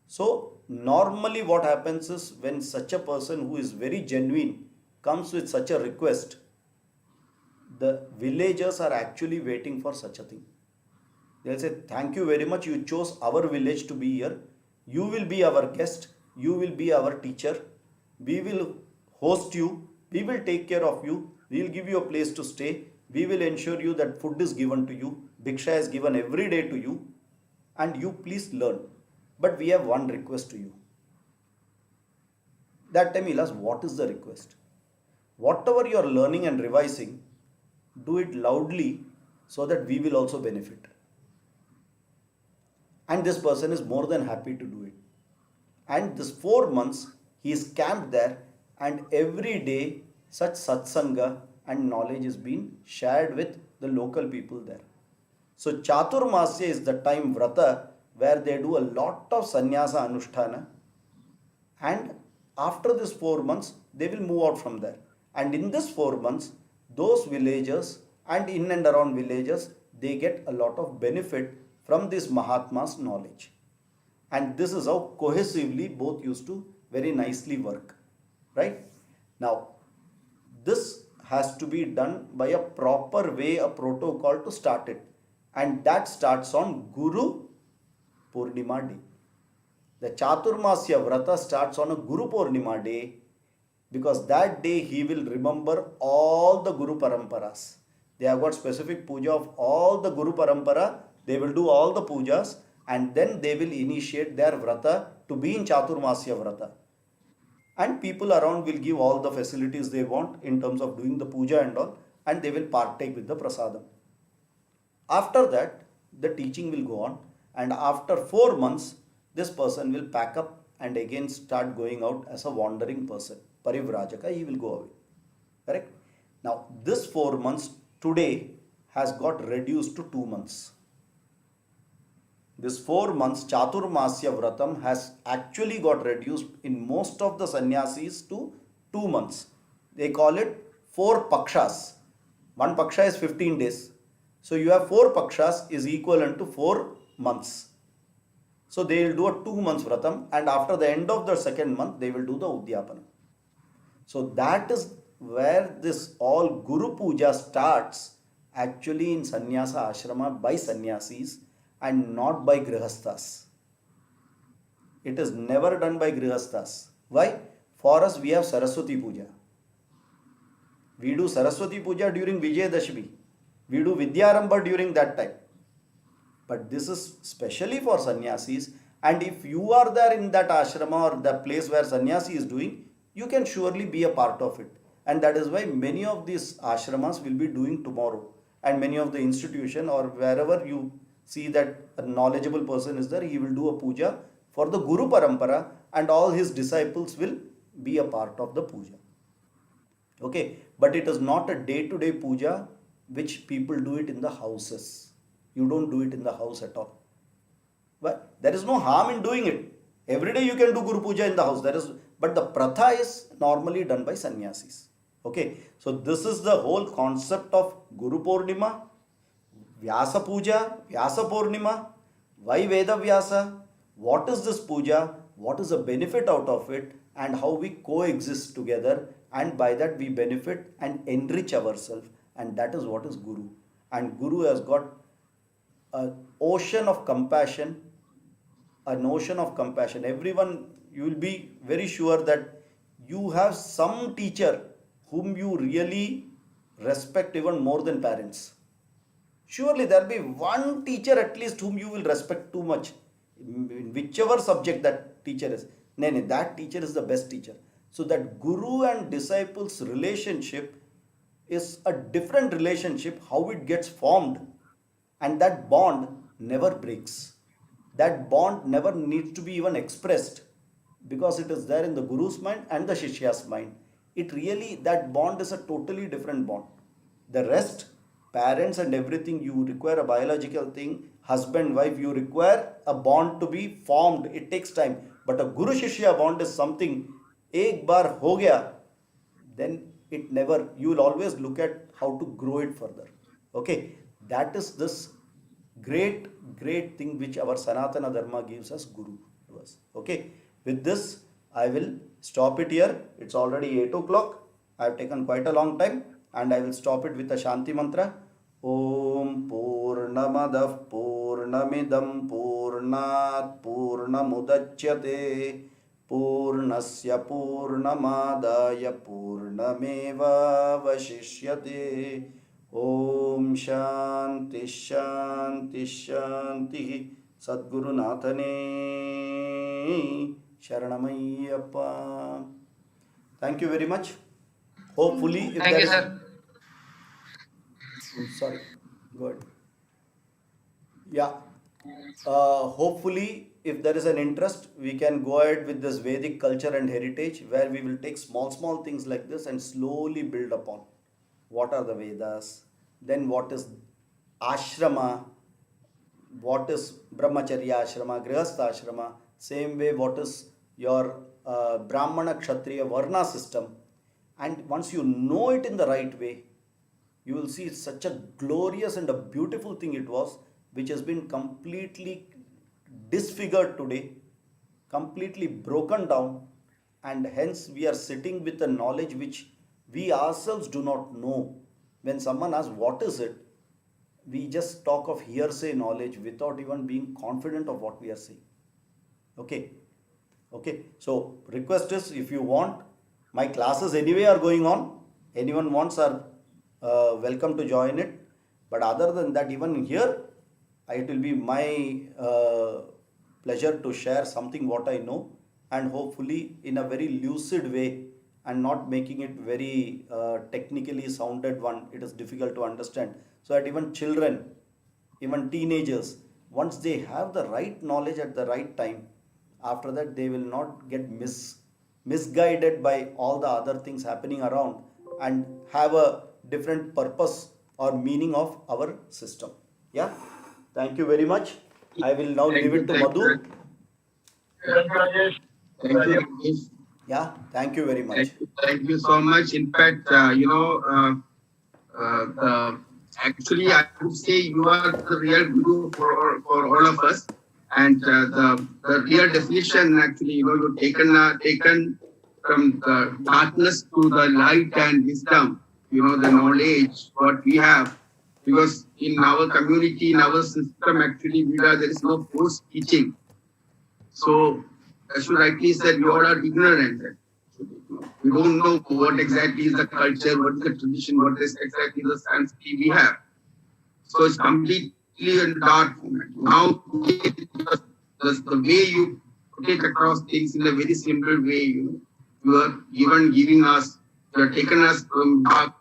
So normally what happens is, when such a person who is very genuine comes with such a request, the villagers are actually waiting for such a thing. They'll say, thank you very much, you chose our village to be here. You will be our guest. You will be our teacher. We will host you. We will take care of you. We will give you a place to stay. We will ensure you that food is given to you. Bhiksha is given every day to you. And you please learn. but we have one request to you. That time he'll ask, what is the request? Whatever you are learning and revising, do it loudly so that we will also benefit. And this person is more than happy to do it. And this 4 months, he is camped there, and every day such satsanga and knowledge is being shared with the local people there. So Chaturmasya is the time vrata where they do a lot of sannyasa anushtana, and after this 4 months they will move out from there. And in this 4 months, those villagers and in and around villages, they get a lot of benefit from this Mahatma's knowledge. And this is how cohesively both used to very nicely work. Right? Now, this has to be done by a proper way, a protocol to start it. And that starts on Guru Purnima day. The Chaturmasya Vrata starts on a Guru Purnima day, because that day he will remember all the Guru Paramparas. They have got specific puja of all the Guru Parampara. They will do all the pujas, and then they will initiate their Vrata to be in Chaturmasya Vrata. And people around will give all the facilities they want in terms of doing the puja and all, and they will partake with the prasadam. After that, the teaching will go on, and after 4 months, this person will pack up and again start going out as a wandering person. Parivrajaka, he will go away. Correct? Now, this 4 months today has got reduced to 2 months. This 4 months Chaturmasya Vratam has actually got reduced in most of the sannyasis to 2 months. They call it 4 pakshas. One paksha is 15 days. So you have 4 pakshas is equivalent to 4 months. So they will do a 2 months Vratam, and after the end of the second month they will do the Udyapana. So that is where this all Guru Puja starts actually in sannyasa ashrama by sannyasis and not by grihasthas. It is never done by grihasthas. Why? For us we have Saraswati Puja. We do Saraswati Puja during Vijayadashmi. We do Vidyarambha during that time. But this is specially for sannyasis, and if you are there in that ashrama or the place where sannyasi is doing, you can surely be a part of it. And that is why many of these ashramas will be doing tomorrow, and many of the institution or wherever you see that a knowledgeable person is there, he will do a puja for the Guru Parampara, and all his disciples will be a part of the puja. Okay, but it is not a day-to-day puja which people do it in the houses. You don't do it in the house at all. But there is no harm in doing it. Every day you can do Guru Puja in the house. But the pratha is normally done by sannyasis. Okay, so this is the whole concept of Guru Purnima, Vyasa Puja, Vyasa Purnima, why Veda Vyasa, what is this puja, what is the benefit out of it, and how we coexist together, and by that we benefit and enrich ourselves, and that is what is Guru. And Guru has got an ocean of compassion, Everyone, you will be very sure that you have some teacher whom you really respect even more than parents. Surely there will be one teacher at least whom you will respect too much, in whichever subject that teacher is. That teacher is the best teacher. So that Guru and disciples relationship is a different relationship, how it gets formed, and that bond never breaks. That bond never needs to be even expressed, because it is there in the Guru's mind and the Shishya's mind. That bond is a totally different bond. The rest, parents and everything, you require a biological thing, husband, wife, you require a bond to be formed. It takes time. But a Guru Shishya bond is something, ek bar ho gaya, then it never, you will always look at how to grow it further. Okay, that is this great thing which our Sanatana Dharma gives us, Guru to us. Okay, with this I will stop it here. It's already 8 o'clock. I have taken quite a long time, and I will stop it with a Shanti mantra. Om Purnamadav Purnamidam Purnat Purnamudachyate Purnasya Purnamadaya Purnameva Vashishyate. Om Shanti Shanti Shanti. Sadgurunathane Sharanamayappa. Thank you very much. Hopefully, if Thank there you, is. sir. Sorry, go ahead. Yeah. Hopefully, if there is an interest, we can go ahead with this Vedic culture and heritage, where we will take small things like this and slowly build upon. What are the Vedas? Then what is ashrama? What is brahmacharya ashrama, grihastha ashrama? Same way, what is your brahmana, kshatriya, varna system? And once you know it in the right way, you will see such a glorious and a beautiful thing it was, which has been completely disfigured today, completely broken down, and hence we are sitting with a knowledge which we ourselves do not know. When someone asks what is it, we just talk of hearsay knowledge without even being confident of what we are saying. Okay, so request is, if you want, my classes anyway are going on, anyone wants are welcome to join it. But other than that, even here, it will be my pleasure to share something what I know, and hopefully in a very lucid way, and not making it very technically sounded one. It is difficult to understand, so that even children, even teenagers, once they have the right knowledge at the right time, after that they will not get misguided by all the other things happening around, and have a different purpose or meaning of our system. Yeah, thank you very much. I will now Thank leave you, it to thank Madhu. you. Thank you, Rajesh. Yeah, thank you very much. Thank you so much. In fact, actually, I would say you are the real guru for all of us. And the real definition, actually, you've taken from the darkness to the light and wisdom, the knowledge, what we have. Because in our community, in our system, actually, there is no forced teaching. So, as you rightly said, we all are ignorant. We don't know what exactly is the culture, what is the tradition, what is exactly the Sanskrit we have. So it's completely in dark format. Now, the way you put it across things in a very simple way, you are even giving us, you are taking us from dark.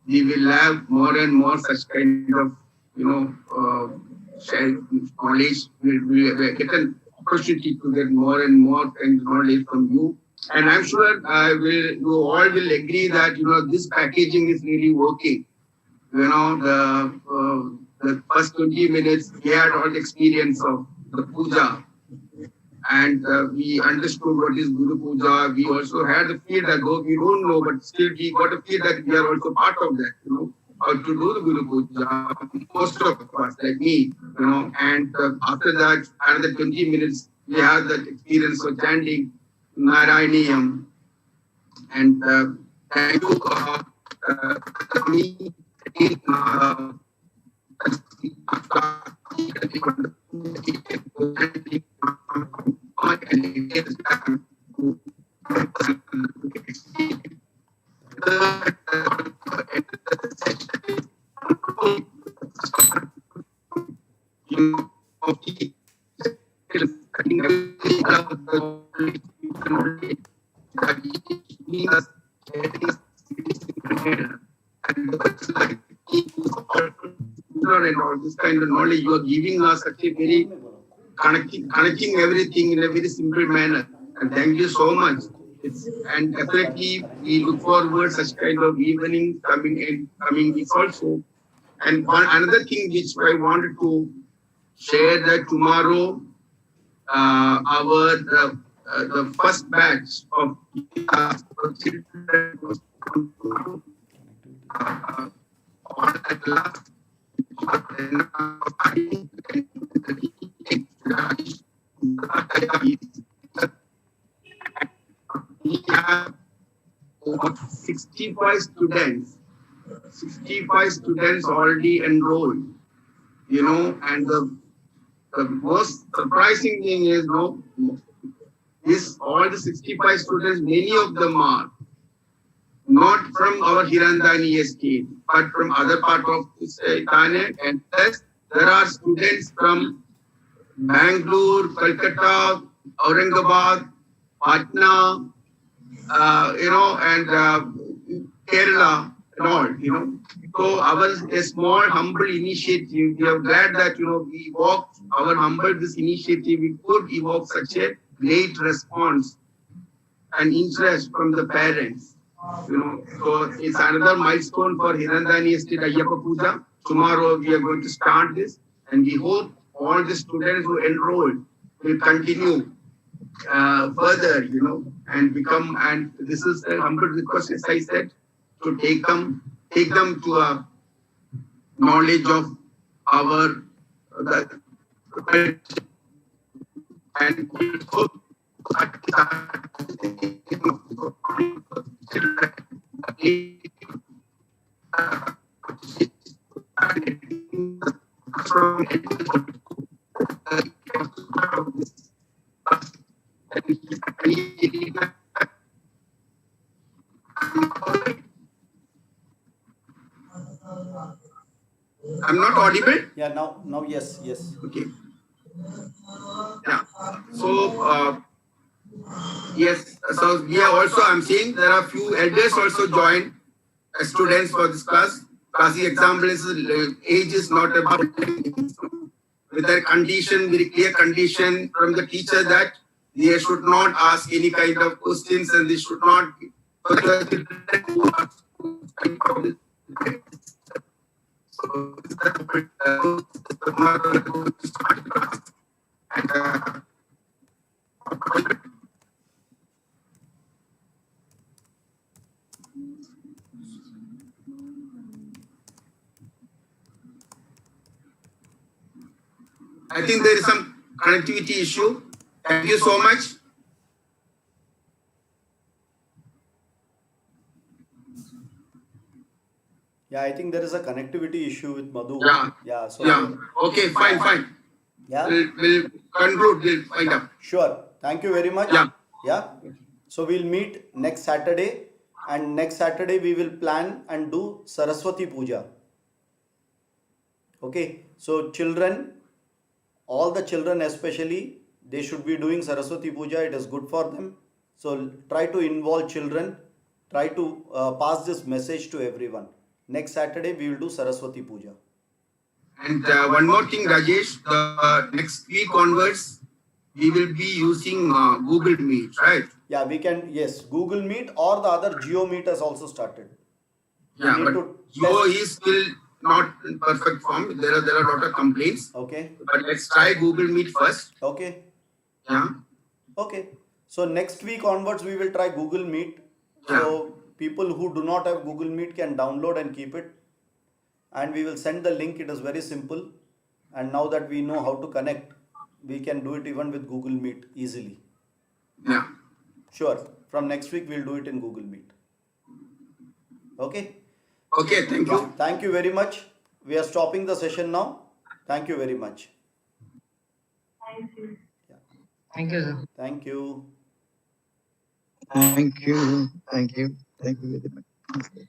We will have more and more such kind of, share knowledge. We'll get an opportunity to get more and more kind of knowledge from you. And I'm sure you all will agree that, this packaging is really working. The first 20 minutes, we had all the experience of the puja. And we understood what is Guru Puja. We also had the feel that though we don't know, but still we got a feel that we are also part of that, how to do the Guru Puja. Most of us, like me, and after that, another 20 minutes, we had that experience of chanting Narayaniyam. And thank you me. And all this kind of knowledge you are giving us such a very connecting everything in a very simple manner. And thank you so much. And definitely we look forward such kind of evening coming weeks also. And another thing which I wanted to share that tomorrow the first batch of children we have over 65 students already enrolled, and the most surprising thing is, all the 65 students, many of them are not from our Hirandani estate, but from other part of Thane. And plus, there are students from Bangalore, Calcutta, Aurangabad, Patna, and Kerala and all, So a small humble initiative. We are glad that we evoked our humble this initiative. We could evoke such a great response and interest from the parents. So it's another milestone for Hirandani Estate Ayyappa Puja. Tomorrow we are going to start this, and we hope all the students who enrolled will continue further, and become. And this is a humble request, as I said, to take them to a knowledge of our and I'm not audible. Yeah, now, yes. Okay. Yeah. So, yes. So we are also, I'm saying there are few elders also joined as students for this class. Classic example is age is not about with a condition, very clear condition from the teacher that they should not ask any kind of questions and they should not. I think there is some connectivity issue. Thank you so much. Yeah, I think there is a connectivity issue with Madhu. Yeah. So Yeah. Okay, fine. Yeah. We'll conclude. We'll find out. Sure. Thank you very much. Yeah. So we'll meet next Saturday, and next Saturday we will plan and do Saraswati Puja. Okay. So children, all the children especially, they should be doing Saraswati Puja. It is good for them. So try to involve children. Try to pass this message to everyone. Next Saturday we will do Saraswati Puja. And one more thing, Rajesh, next week onwards, we will be using Google Meet, right? Yeah, we can, yes, Google Meet or the other Geo Meet has also started. Yeah, but Geo is still not in perfect form. There are a lot of complaints. Okay. But let's try Google Meet first. Okay. Yeah. Okay. So next week onwards, we will try Google Meet. So people who do not have Google Meet can download and keep it. And we will send the link. It is very simple. And now that we know how to connect, we can do it even with Google Meet easily. Yeah. Sure. From next week, we'll do it in Google Meet. Okay. Okay. Thank you. Thank you very much. We are stopping the session now. Thank you very much. Thank you. Thank you, sir. Thank you. Thank you. Thank you. Thank you very much.